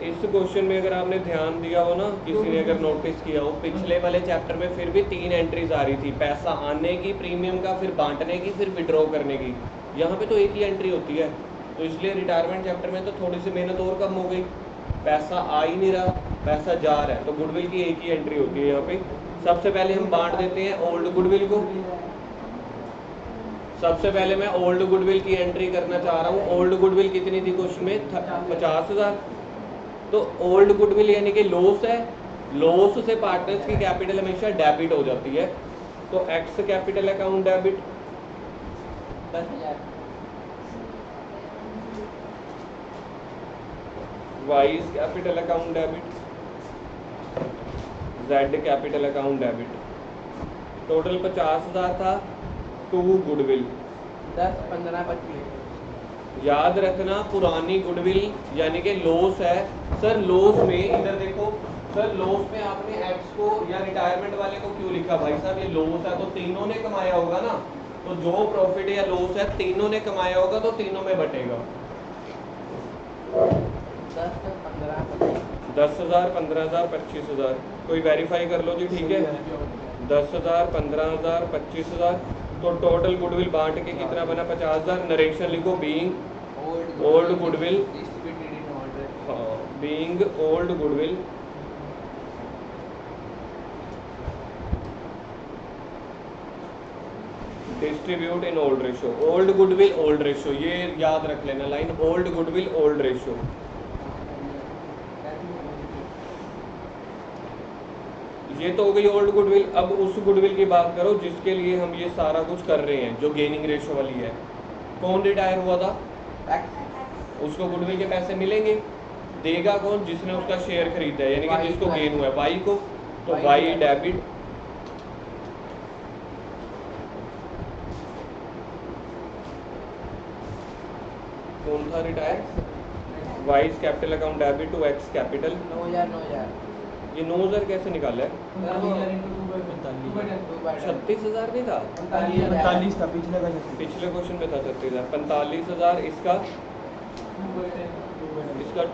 इस क्वेश्चन में अगर आपने ध्यान दिया हो ना, किसी ने अगर नोटिस किया हो, पिछले वाले चैप्टर में फिर भी 3 एंट्रीज आ रही थी, पैसा आने की, प्रीमियम का, फिर बांटने की, फिर विड्रॉ करने की। यहाँ पे तो एक ही एंट्री होती है, तो इसलिए रिटायरमेंट चैप्टर में तो थोड़ी सी मेहनत और कम हो गई। पैसा आ ही नहीं रहा, पैसा जा रहा है, तो गुडविल की एक ही एंट्री होती है यहाँ पे। सबसे पहले हम बांट देते हैं ओल्ड गुडविल को। सबसे पहले मैं ओल्ड गुडविल की एंट्री करना चाह रहा हूँ। ओल्ड गुडविल कितनी थी क्वेश्चन में? 50,000। तो ओल्ड गुडविल यानी कि लॉस है, लॉस से पार्टनर्स की कैपिटल हमेशा डेबिट हो जाती है, तो X capital account debit, 10,000 Y capital account debit, Z capital account debit. Total 50,000 था। 2 गुडविल, 10, 15, 25 याद रखना पुरानी गुडविल यानी कि लॉस है। सर लॉस में इधर देखो, सर लॉस में आपने एक्स को या रिटायरमेंट वाले को क्यों लिखा भाई साहब, ये लॉस है तो तीनों ने कमाया होगा ना, तो जो प्रॉफिट या लॉस है तीनों ने कमाया होगा तो तीनों में बटेगा। 10, 15, 25 10,000, 15,000, 25,000, कोई वेरीफाई कर लो जी, ठीक है। 10,000, 15,000, 25,000, तो टोटल गुडविल बांट के कितना बना, 50,000। नरेशन लिखो, being old goodwill, distributed in order. हाँ, being old goodwill distribute in old ratio. Old goodwill old ratio, ये याद रख लेना line, old goodwill old ratio. ये तो हो गई ओल्ड गुडविल। अब उस गुडविल की बात करो जिसके लिए हम ये सारा कुछ कर रहे हैं, जो गेनिंग रेशो वाली है। कौन रिटायर हुआ था, उसको गुडविल के पैसे मिलेंगे। देगा कौन, जिसने उसका शेयर खरीदा है, यानी कि जिसको गेन हुआ है, वाई को, तो वाई डेबिट, कौन था retire, Y capital account debit to X capital. 9,000 ये 9,000 कैसे निकाला है, 36,000 नहीं था, 45 था पिछले का, पिछले क्वेश्चन में था 36,000। 45,000 इसका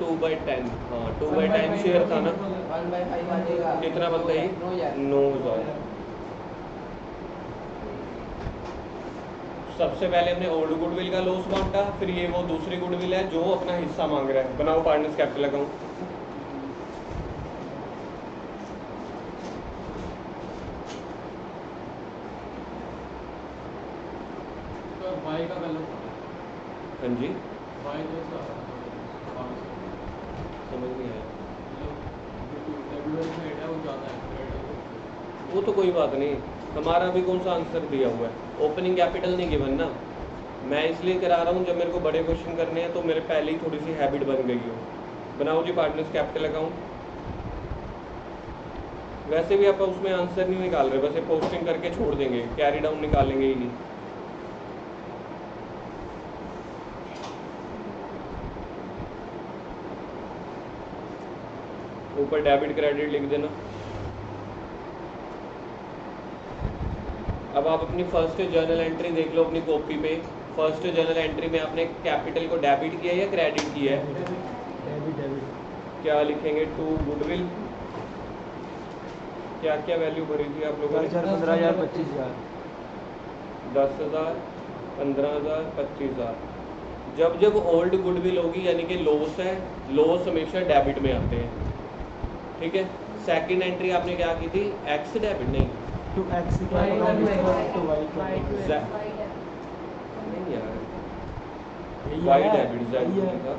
2/10, हाँ 2/10 शेयर था ना, 1/5 आ जाएगा। कितना बनता है, 9,000। सबसे पहले हमने ओल्ड गुडविल का लॉस बांटा, फिर ये वो दूसरी गुडविल है जो अपना हिस्सा मांग रहा है। बनाओ पार्टनर्स कैपिटल अकाउंट। वाई का गलत, हाँ जी, वाई जैसा समझ नहीं आया, वो ज़्यादा है, वो तो कोई बात नहीं, हमारा भी कौन सा आंसर दिया हुआ है, ओपनिंग कैपिटल नहीं गिवन ना। मैं इसलिए करा रहा हूँ जब मेरे को बड़े क्वेश्चन करने हैं तो मेरे पहले ही थोड़ी सी हैबिट बन गई हो। बनाओ जी पार्टनर्स कैपिटल अकाउंट। वैसे भी आप उसमें आंसर नहीं निकाल रहे, बस ये पोस्टिंग करके छोड़ देंगे, कैरी डाउन निकालेंगे ही नहीं। ऊपर डेबिट क्रेडिट लिख देना। अब आप अपनी फर्स्ट जर्नल एंट्री देख लो अपनी कॉपी पे। फर्स्ट जर्नल एंट्री में आपने कैपिटल को डेबिट किया या क्रेडिट किया है, क्या लिखेंगे, टू गुडविल, क्या क्या वैल्यू भरी थी आप लोगों ने, 15,000, 25,000, 10,000, 15,000, 25,000। जब जब ओल्ड गुडविल होगी यानी कि लॉस है, लॉस हमेशा डेबिट में आते हैं, ठीक है। सेकंड एंट्री आपने क्या की थी, एक्स डेबिट, नहीं टू एक्स का अकाउंट, टू वाई का नहीं यार, वाई डेबिट, जेड था,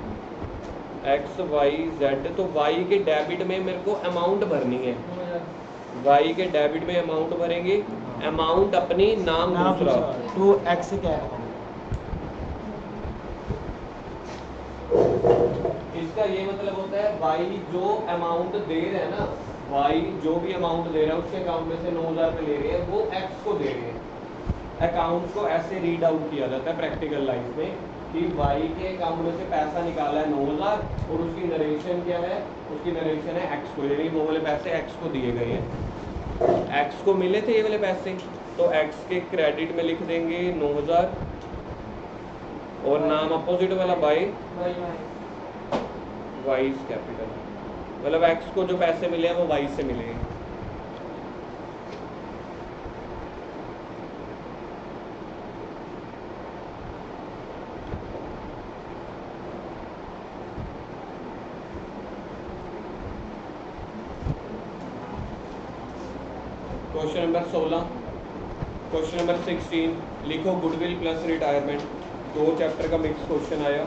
एक्स वाई जेड, तो वाई के डेबिट में मेरे को अमाउंट भरनी है, वाई के डेबिट में अमाउंट भरेंगे, अमाउंट अपनी नाम दूसरा, टू एक्स का। इसका ये मतलब होता है वाई जो अमाउंट दे रहे हैं ना, वाई जो भी अमाउंट दे रहा है उसके अकाउंट में से 9,000 रुपये ले रहे हैं, वो एक्स को दे रहे हैं। अकाउंट को ऐसे रीड आउट किया जाता है प्रैक्टिकल लाइफ में कि वाई के अकाउंट में से पैसा निकाला है 9,000 और उसकी नरेशन क्या है, उसकी नरेशन है एक्स को, यानी वो वाले पैसे एक्स को दिए गए हैं, एक्स को मिले थे ये वाले पैसे, तो एक्स के क्रेडिट में लिख देंगे 9,000 और नाम अपोजिट वाला बाय वाइज कैपिटल, मतलब एक्स को जो पैसे मिले हैं वो वाई से मिले हैं। क्वेश्चन नंबर 16, क्वेश्चन नंबर 16 लिखो गुडविल प्लस रिटायरमेंट, 2 चैप्टर का मिक्स क्वेश्चन आया।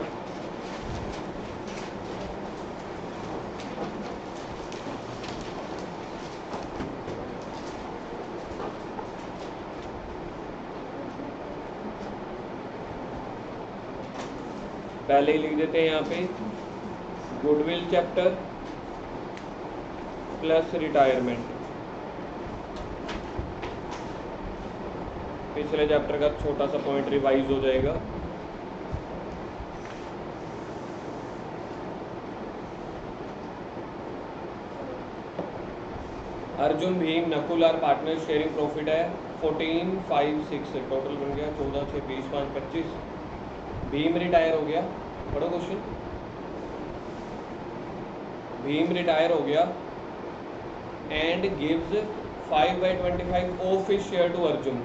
पहले ही लिख देते हैं यहाँ पे गुडविल चैप्टर प्लस रिटायरमेंट। पिछले चैप्टर का छोटा सा पॉइंट रिवाइज हो जाएगा। Arjun Bhim Nakul are partner sharing profit है 14 5 6 से टोटल बन गया 14 6 20 5 25। भीम रिटायर हो गया, पढ़ो क्वेश्चन। भीम रिटायर हो गया and gives 5/25 of his share to Arjun.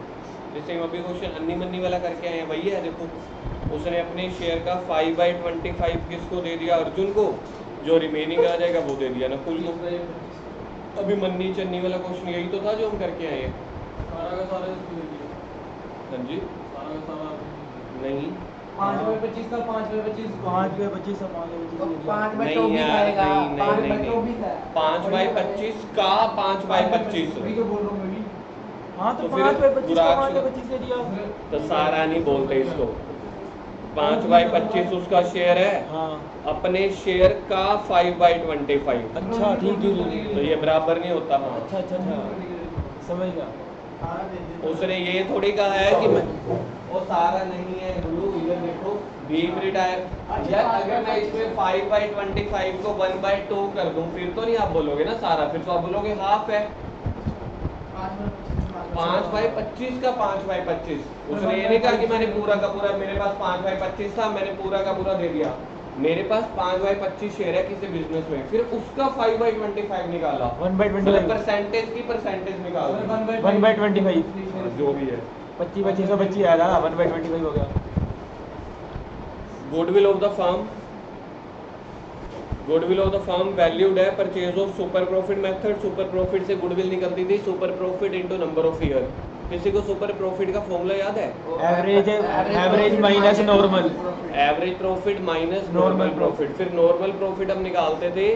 जैसे हम अभी क्वेश्चन अन्नी मन्नी वाला करके आए हैं, वही है। देखो उसने अपने शेयर का 5/25 किसको दे दिया, अर्जुन को। जो रिमेनिंग आ जाएगा वो दे दिया नकुल को। अभी मन्नी चन्नी वाला क्वेश्चन यही तो था जो हम करके आए हैं। सारा का सारा इसको दे दिया। हाँ जी, सारा का सारा नहीं 5/25 का 5/25 5/25 का 5/25 5 नहीं बाई 24 यार, आएगा, नहीं, 5 नहीं, बाई नहीं। 24 है। 5/25 का 5/25। वही तो बोल रहा हूँ मैं भी। हाँ तो तो फिर 5/25 का बुराक 5/25 दे दिया। तो सारा नहीं बोलते इसको। 5/25 उसका शेयर है, हाँ अपने शेयर का 5/25। अच्छा ठीक है। तो ये बराबर नहीं होता। हाँ, अच्छा अच्छा अच्छा समझ गया। उसने ये थोड़ी कहा है कि मैं वो सारा नहीं है गुरु। इधर देखो भीम रिटायर यार, अगर मैं इसमें 5/25 को 1/2 कर दूं फिर तो नहीं आप बोलोगे ना सारा, फिर तो आप बोलोगे हाफ है। 5/25 का 5/25। उसने ये नहीं कहा कि मैंने पूरा का पूरा, मेरे पास 5/25 था मैंने पूरा का पूरा दे दिया। मेरे पास 5/25 शेयर है किसी बिजनेस में, फिर उसका 5/25 निकाला। 1/25 परसेंटेज की परसेंटेज निकाल दी। 1/25 जो भी है 25 आया था 1/25 हो गया। Goodwill of the firm, goodwill of the firm valued है purchase of super profit method. Super profit से गुडविल निकलती थी, super profit into number of year. किसी को सुपर प्रॉफिट का फॉर्मूला याद है? Average minus normal. Average profit minus Normal normal profit. फिर नॉर्मल प्रॉफिट हम निकालते थे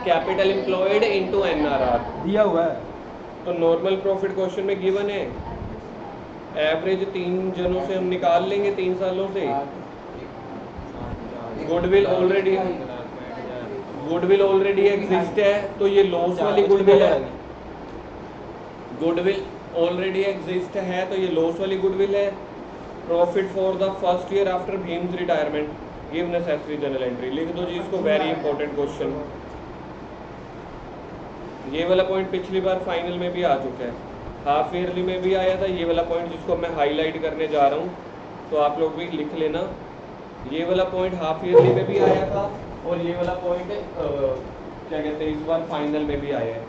कैपिटल एम्प्लॉयड इनटू एनआरआर। दिया हुआ है। तो नॉर्मल प्रॉफिट क्वेश्चन में गिवन है, एवरेज 3 जनों से हम निकाल लेंगे 3 सालों से। गुडविल ऑलरेडी एग्जिस्ट है तो ये लॉस वाली गुडविल है। गुडविल ऑलरेडी एग्जिस्ट है तो ये लॉस वाली गुडविल है। Profit for the first year after Bhim's retirement, give necessary journal entry. लिख दो जी इसको, वेरी इंपॉर्टेंट क्वेश्चन। ये वाला पॉइंट पिछली बार फाइनल में भी आ चुका है, हाफ ईयरली में भी आया था ये वाला पॉइंट, जिसको मैं हाईलाइट करने जा रहा हूँ, तो आप लोग भी लिख लेना। ये वाला पॉइंट हाफ ईयरली में भी आया था और ये वाला पॉइंट क्या कहते हैं इस बार फाइनल में भी आया है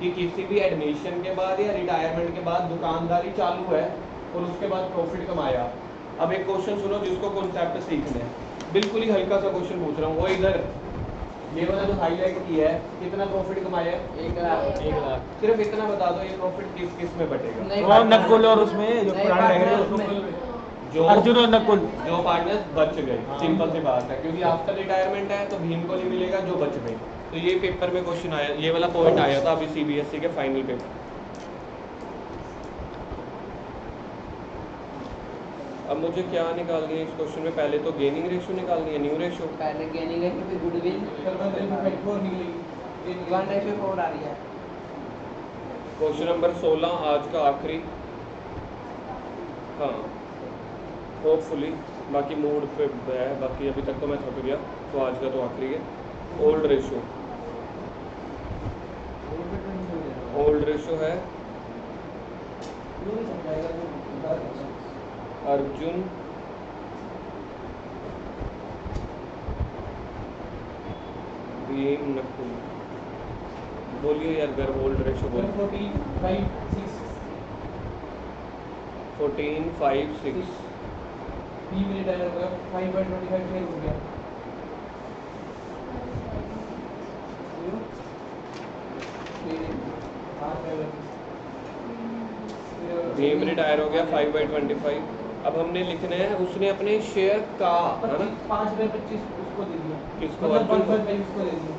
कि किसी भी एडमिशन के बाद या रिटायरमेंट के बाद दुकानदारी चालू है और उसके बाद प्रॉफिट कमाया। अब एक क्वेश्चन सुनो जिसको कॉन्सेप्ट सीखना है, बिल्कुल ही हल्का सा क्वेश्चन पूछ रहा हूँ। वो इधर ये वाला जो हाईलाइट किया है, कितना प्रॉफिट कमाया है? 1 लाख। 1 लाख। सिर्फ इतना बता दो ये प्रॉफिट किस किस में बटेगा। नहीं वो नकुल और उसमें जो नहीं, पुराने रह गए उसमें। उसमें। जो अर्जुन और नकुल। जो पार्टनर्स बच गए, हाँ। सिंपल सी बात है, क्योंकि आफ्टर रिटायरमेंट है तो भीम को नहीं मिलेगा जो बच गए। तो ये पेपर में क्वेश्चन आया, ये वाला पॉइंट आया था अभी सीबीएसई के फाइनल पेपर। अब मुझे क्या निकालनी है इस क्वेश्चन में? पहले तो गेनिंग रेशियो निकालनी है, न्यू रेशियो। पहले गेनिंग है फिर गुडविल 1/4 आ रही है। क्वेश्चन नंबर 16 आज का आखिरी, हाँ होपफुली, बाकी मूड पे है, बाकी अभी तक तो मैं थक गया, तो आज का तो आखिरी है। ओल्ड रेशियो, ओल्ड रेशियो है अर्जुन भीम नकुल। बोलिए यार घर, ओल्ड रेशियो बोलिए। 14 5 6। भीम रिटायर हो गया 5/25 फेल हो गया। भीम रिटायर हो गया 5/25। अब हमने लिखना है उसने अपने शेयर का, है ना, 5/25 उसको दे दिया। किसको? मतलब अर्जुन को। 1/5 उसको दे दिया।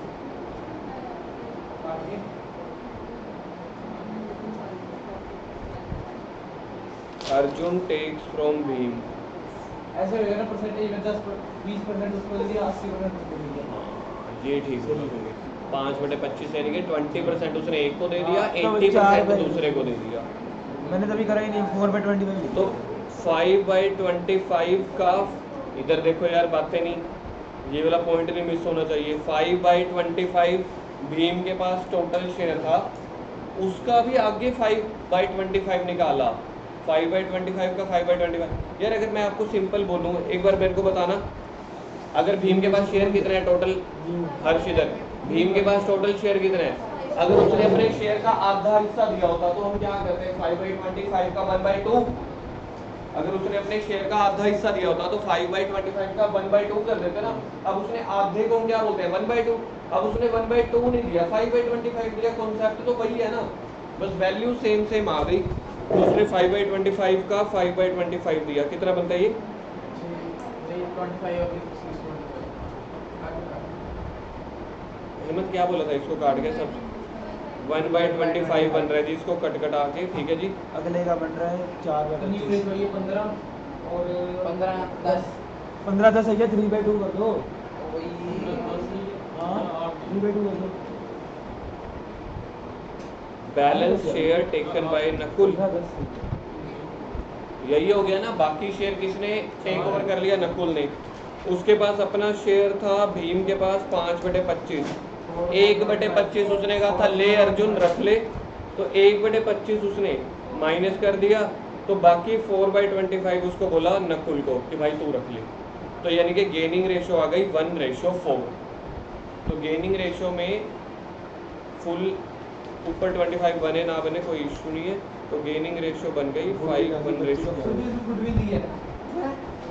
आगे अर्जुन टेक्स फ्रॉम भीम ऐसे हो गया ना परसेंटेज में 20% उसको दे दिया 80% उसको दे दिया। हाँ ये ठीक बोला तुमने। 5/25 यानी कि 20% उसने एक को दे दिया, हाँ, तो 80% 4/25 दूसरे को दे दिया। मैंने तभी करा ही नहीं 4/25 तो 5/25 का इधर देखो यार, बातें नहीं, ये वाला पॉइंट नहीं मिस होना चाहिए। 5/25 भीम के पास टोटल शेयर था, उसका भी आगे 5/25 निकाला। 5/25 का 5/25 यार, अगर मैं आपको सिंपल बोलूँ, एक बार मेरे को बताना, अगर भीम के पास शेयर कितने हैं टोटल? हर्षिदर, भीम के पास टोटल शेयर कितने हैं? अगर उसने अपने शेयर का आधा हिस्सा दिया होता तो हम क्या करते हैं? 5/25 का 1/2। अगर उसने अपने शेयर का आधा हिस्सा दिया होता तो 5/25 का 1/2 कर देते ना। अब उसने आधे को हम क्या बोलते हैं? 1/2। अब उसने 1/2 नहीं दिया, 5/25 दिया। कॉन्सेप्ट तो वही है ना, बस वैल्यू सेम सेम आ गई। तो उसने 5/25 का 5/25 दिया, कितना बनता है ये? 25 हिम्मत क्या बोला था इसको काट के? सब 1/25 बन रहा है जी, इसको कट कटा के, ठीक है जी। अगले का बन रहा है तो न्यू रेट 4/25 वही 15 और 15 10 15 10 है 3/2 कर दो। वही हाँ 3/2 कर दो। Balance share taken by Nakul, 15 यही हो गया ना। बाकी शेयर किसने टेक ओवर कर लिया? नकुल ने। उसके पास अपना शेयर था भीम के पास 5/25, 1/25 उसने कहा था ले अर्जुन रख ले, तो 1/25 उसने माइनस कर दिया, तो बाकी 4/25 उसको बोला नकुल को कि भाई तू रख ले। तो यानी कि गेनिंग रेशो आ गई 1:4। तो गेनिंग रेशो में फुल ऊपर 25 बने ना बने कोई इशू नहीं है। तो गेनिंग रेशो बन गई 5:1। गुडविल दी है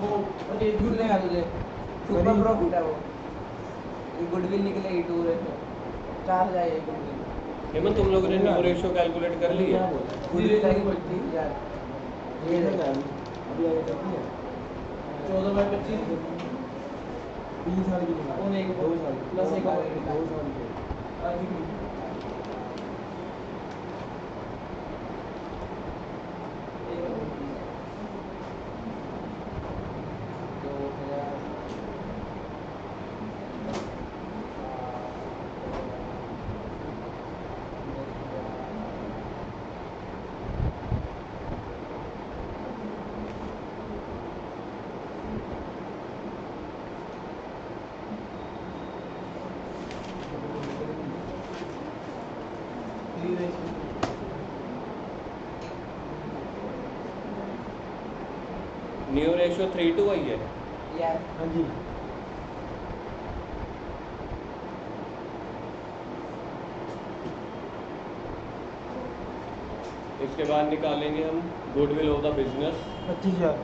वो ये झूठ नहीं तुझे, सुपर प्रॉफिट है वो। ये गुडविल निकलेगी 2 रेशो 4000 ये गुडविल। हेमंत, तुम लोगों ने न्यू रेशो कैलकुलेट कर ली है? गुडविल आएगी 25,000। ये है अभी आगे चलती है 14/25 3 साल की निकाल। कौन एक 2 साल प्लस एक और 2 साल की। आज की न्यू रेशो 3:2 आई है। यार हाँ जी इसके बाद निकालेंगे हम goodwill of the business. 25,000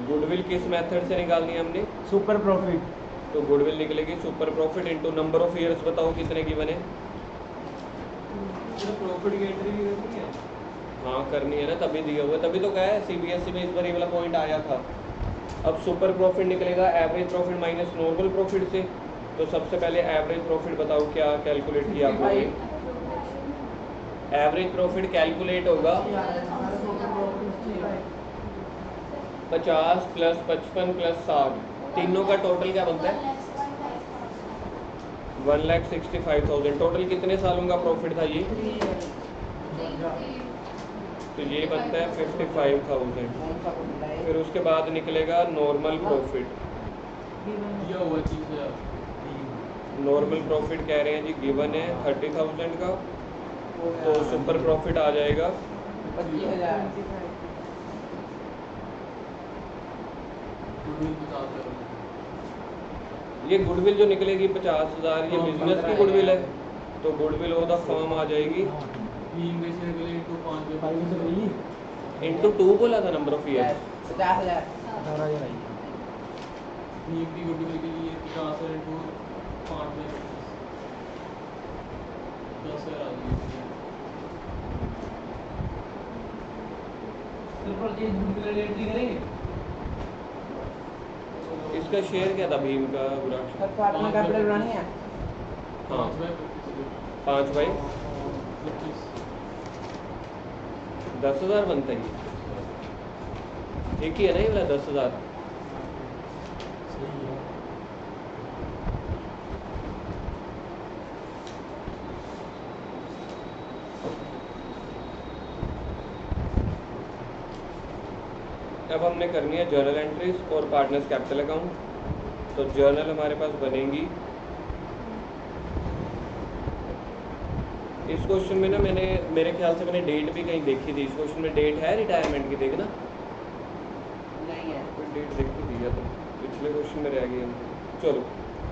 goodwill किस मेथड से निकालनी है हमने? Super profit. तो गुडविल निकलेगी super profit into number of years. बताओ कितने की बने? प्रॉफिट की एंट्री भी करनी है। हाँ करनी है ना, तभी दिया हुआ है, तभी तो कहा है सीबीएसई में इस बार ये वाला पॉइंट आया था। अब सुपर प्रॉफिट निकलेगा average profit minus normal profit से। तो सबसे पहले एवरेज प्रॉफिट बताओ क्या कैलकुलेट किया आपने? एवरेज प्रॉफिट कैलकुलेट होगा 50 + 55 + 60, तीनों का टोटल क्या बनता है? 1,65,000। टोटल कितने सालों का प्रॉफिट था ये? तो ये बनता है 55,000। फिर उसके बाद निकलेगा नॉर्मल प्रॉफिट। दिया हुआ 30,000 नॉर्मल प्रॉफिट कह रहे हैं जी गिवन है 30,000 का, तो सुपर प्रॉफिट आ जाएगा 25,000। गुडविल 50,000 ये गुडविल जो निकलेगी 50,000, ये बिजनेस की गुडविल है। तो गुडविल ऑफ द फर्म आ जाएगी भीम के शेयर के लिए इनटू 5 5 से रही इनटू 2 बोला था नंबर ऑफ ईयर्स। 50,000 18,000 आई। भीम की गुडविल के लिए 50,000 इनटू 5 में 10,000 आ जाएगी। सिर्फ और ये गुडविल एंट्री करेंगे। इसका शेयर क्या था भीम का? बुरा सर पार्टनर कैपिटल बनानी है। हाँ 5 बाई 25 10,000 बनता है ये। एक ही है ना ये वाला 10,000। सही है। अब हमने करनी है जर्नल एंट्रीज और पार्टनर्स कैपिटल अकाउंट। तो जर्नल हमारे पास बनेगी। इस क्वेश्चन में ना मैंने मेरे ख्याल से मैंने डेट भी कहीं देखी थी। इस क्वेश्चन में डेट है रिटायरमेंट की, देखना नहीं है। कोई डेट देखी थी या तो पिछले क्वेश्चन में रह गई हम। चलो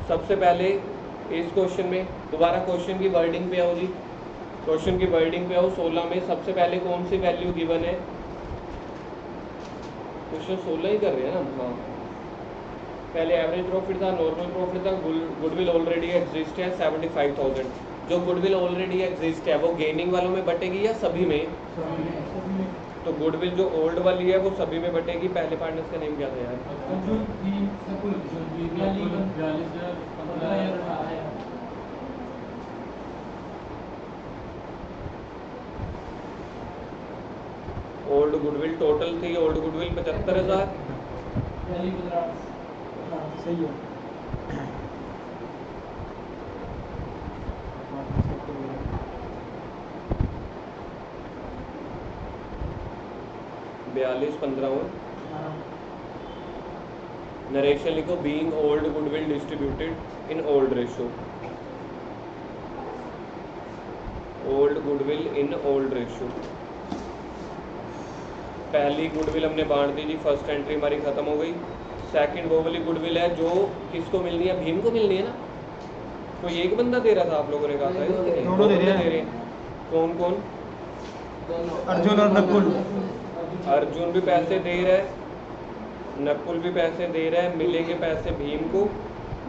सबसे पहले इस क्वेश्चन में दोबारा क्वेश्चन की वर्डिंग पे आओ जी। क्वेश्चन की वर्डिंग पे आओ। 16 में सबसे पहले कौन सी वैल्यू गिवन है? क्वेश्चन 16 ही कर रहे हैं ना। हाँ, पहले एवरेज प्रॉफिट था, नॉर्मल प्रॉफिट था, गुडविल ऑलरेडी एग्जिस्ट है 75,000। जो गुडविल ऑलरेडी एग्जिस्ट है वो गेनिंग वालों में बटेगी या सभी में? तो गुडविल जो ओल्ड वाली है वो सभी में बटेगी। पहले पार्टनर्स का नेम क्या था यार? Arjun 3 Nakul 42,000 15,000 old goodwill total थी ओल्ड गुडविल 75,000। सही है। 42 15 नरेशन लिखो। Being old goodwill distributed in old ratio. Old goodwill in old ratio. पहली गुडविल हमने बांट दी जी। फर्स्ट एंट्री हमारी खत्म हो गई। सेकंड वो वाली गुडविल है जो किसको मिलनी है? भीम को मिलनी है ना। कोई एक बंदा दे रहा था, आप लोगों ने कहा था। दोनों दे रहे हैं। कौन कौन? दोनों। अर्जुन और नकुल। अर्जुन भी पैसे दे रहा है, नकुल भी पैसे दे रहा है। मिलेंगे पैसे भीम को।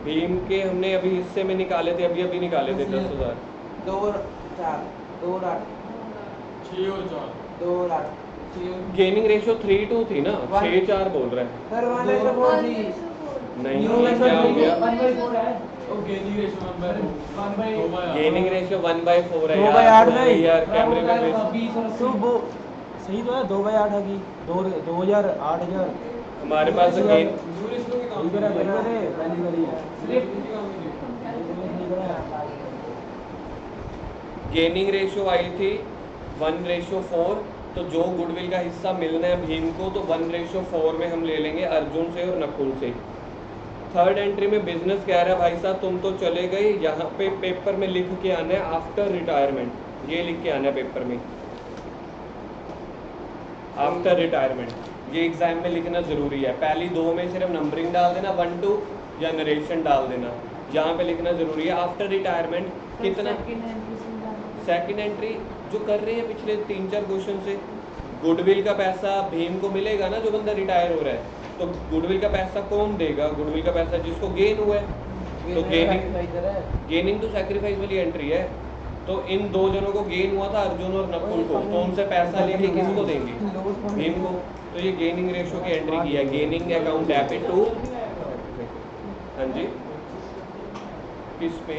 भीम के हमने अभी हिस्से में निकाले थे, अभी निकाले थे 10,000। 2 4 2 8 6 और 4 2 8 गेनिंग रेशियो 3:2 थी ना। 6:4 बोल रहा है। सर 1 है तो बहुत ही नहीं, ये क्या हो गया? ओ गेनिंग रेशियो 1/2 गेनिंग रेशियो 1/4 है 2/8 नहीं। यार। कैमरे में तो वो सही तो है। 2/8 है कि 2,000 8,000। हमारे पास गेन यूरिस्टो के काम इधर है, इधर है, पहली वाली है। सिर्फ काम नहीं गेनिंग रेशियो आई थी 1:4। तो जो गुडविल का हिस्सा मिलना है भीम को तो 1:4 में हम ले लेंगे अर्जुन से और नकुल से। थर्ड एंट्री में बिजनेस कह रहा है भाई साहब तुम तो चले गए, यहाँ पे पेपर में लिख के आना है आफ्टर रिटायरमेंट। ये लिख के आना है पेपर में आफ्टर रिटायरमेंट। ये एग्जाम में लिखना जरूरी है। पहली दो में सिर्फ नंबरिंग डाल देना 1 2 या नरेशन डाल देना। यहाँ पे लिखना जरूरी है आफ्टर रिटायरमेंट कितना। सेकंड एंट्री जो कर रहे हैं पिछले 3-4 क्वेश्चन से, गुडविल का पैसा भीम को मिलेगा ना जो बंदा रिटायर हो रहा है। तो गुडविल का पैसा कौन देगा? गुडविल का पैसा जिसको गेन हुआ है। तो गेनिंग तो सैक्रिफाइस वाली एंट्री है। तो इन दो जनों को गेन हुआ था अर्जुन और नकुल को, तो उनसे पैसा लेके किसको देंगे? भीम को। तो ये गेनिंग रेशियो की एंट्री की है। गेनिंग अकाउंट डेबिट टू, हाँ जी, किस पे?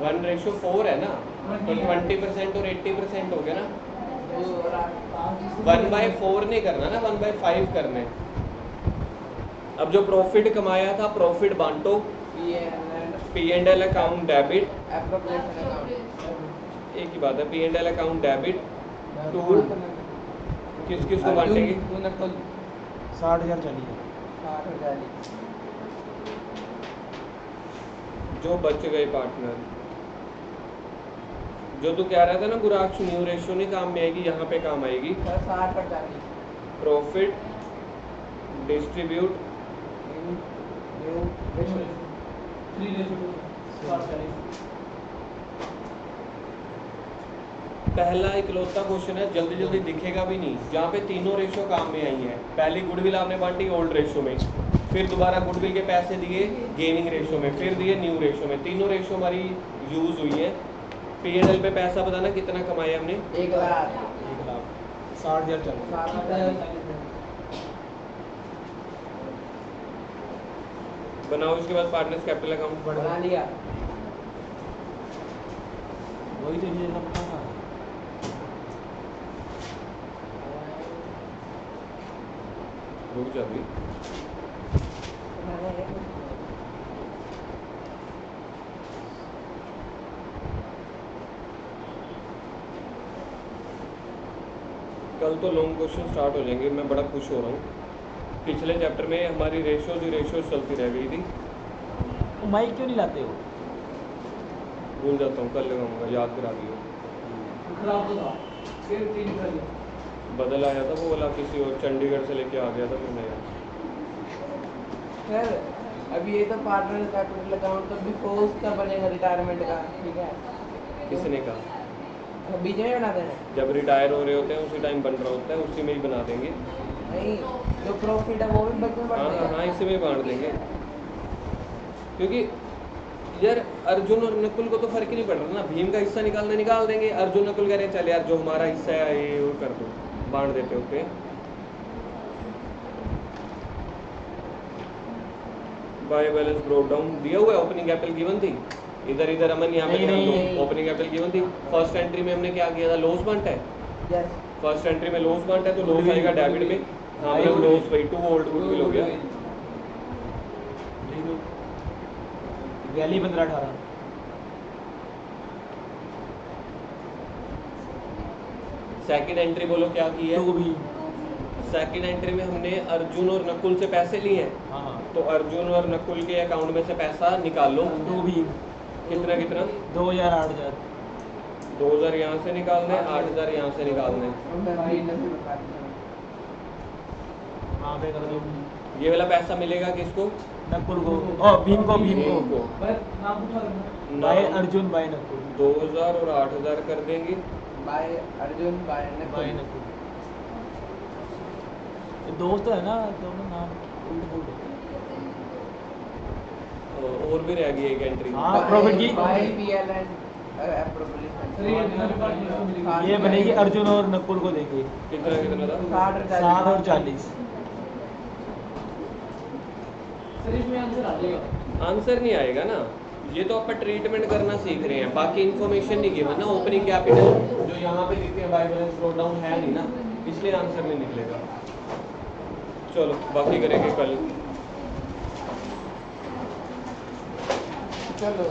1:4 है ना। तो 20% और 80% हो गया ना। 1/4 नहीं करना ना, 1/5 करना है। अब जो प्रॉफिट कमाया था प्रॉफिट बांटो। P&L अकाउंट डेबिट, एक ही बात है। P&L अकाउंट डेबिट टू किस किस को बांटेंगे? 60,000 चलिए। जो बच गए पार्टनर। जो तू कह रहा था ना गुराक्ष न्यू रेशियो नहीं काम में आएगी, यहाँ पे काम आएगी। प्रॉफिट डिस्ट्रीब्यूट 3 रेशियो 60 पहला इकलौता क्वेश्चन है, जल्दी जल्दी दिखेगा भी नहीं। यहाँ पे तीनों रेशियो काम में आई हैं। पहली गुडविल आपने बांटी ओल्ड रेशियो में, फिर दोबारा गुडविल के पैसे दिए गेनिंग रेशियो में, फिर दिए न्यू रेशियो में। तीनों रेशियो हमारी यूज हुई है। P&L पे पैसा बताना कितना कमाया हमने? 1 लाख 60,000 चलिए। बनाओ। इसके बाद पार्टनर्स कैपिटल अकाउंट बना लिया। वही तो नहीं जैसा पता था। रुक जा अभी। कल तो लॉन्ग क्वेश्चन स्टार्ट हो जाएंगे, मैं बड़ा खुश हो रहा हूँ। पिछले चैप्टर में हमारी रेशियोज चलती रह गई थी। तो माइक क्यों नहीं लाते हो? भूल जाता हूँ, कल लगाऊंगा, याद करा दियो। खराब तो था फिर चेंज कर दिया। बदल आया था वो वाला, किसी और चंडीगढ़ से लेके आ गया था मैंने यार। सर अभी ये तो पार्टनर कैपिटल अकाउंट तो बिफोर उसका बनेगा रिटायरमेंट का, ठीक है? किसने कहा? बीच में बना देना। जब रिटायर हो रहे होते हैं उसी टाइम बन रहा होता है, उसी में ही बना देंगे। नहीं, जो प्रॉफिट है वो भी बच में बढ़ हाँ हाँ जाएगा। हाँ, इसी में बांट देंगे। क्योंकि यार अर्जुन और नकुल को तो फर्क ही नहीं पड़ रहा ना, भीम का हिस्सा निकालना निकाल देंगे, अर्जुन नकुल कह रहे हैं चल यार जो हमारा हिस्सा है ये वो कर दो, बांट देते होते। बाय बैलेंस ब्रोक डाउन दिया हुआ है, ओपनिंग कैपिटल गिवन थी, इधर इधर अमन यहाँ पे नहीं। ओपनिंग कैपिटल गिवन थी। फर्स्ट एंट्री में हमने क्या किया था, लॉस बांटा है। यस, फर्स्ट एंट्री में लॉस बांटा है तो लॉस आएगा डेबिट में। हाँ मतलब लॉस भाई 2 ओल्ड गुडविल हो गया। वैली 15-18। सेकंड एंट्री बोलो क्या की है? तो भी सेकंड एंट्री में हमने अर्जुन और नकुल से पैसे लिए हैं, हाँ हाँ। तो अर्जुन और नकुल के अकाउंट में से पैसा निकाल लो। तो भी कितना कितना? 2000 8000। 2000 यहाँ से निकालने, 8000 यहाँ से निकालने। हाँ पे कर दो। ये वाला पैसा मिलेगा किसको? नकुल को और भीम को। भीम को। बस नाम पूछा करना। बाय नाम अर्जुन बाय नकुल। 2000 और 8000 कर देंगे। By Arjun by by Nakul. Nakul. ये दोस्त है ना, दोनों नाम उल्ट पुल्ट। और भी रह गई एक एंट्री। हाँ, प्रॉफिट की by PL and appropriation. Sir ये नवी पार्टी मिलेगी। ये बनेगी अर्जुन और नकुल को देंगे। कितना कितना था? 60 7 और 40। सर इसमें आंसर आ जाएगा। आंसर नहीं आएगा ना, ये तो अपन ट्रीटमेंट करना सीख रहे हैं, बाकी इन्फॉर्मेशन नहीं गिवन ना। ओपनिंग कैपिटल जो यहाँ पे लिखते हैं बाय बैलेंस ब्रोक डाउन है नहीं ना, इसलिए आंसर नहीं निकलेगा। चलो बाकी करेंगे कल। चलो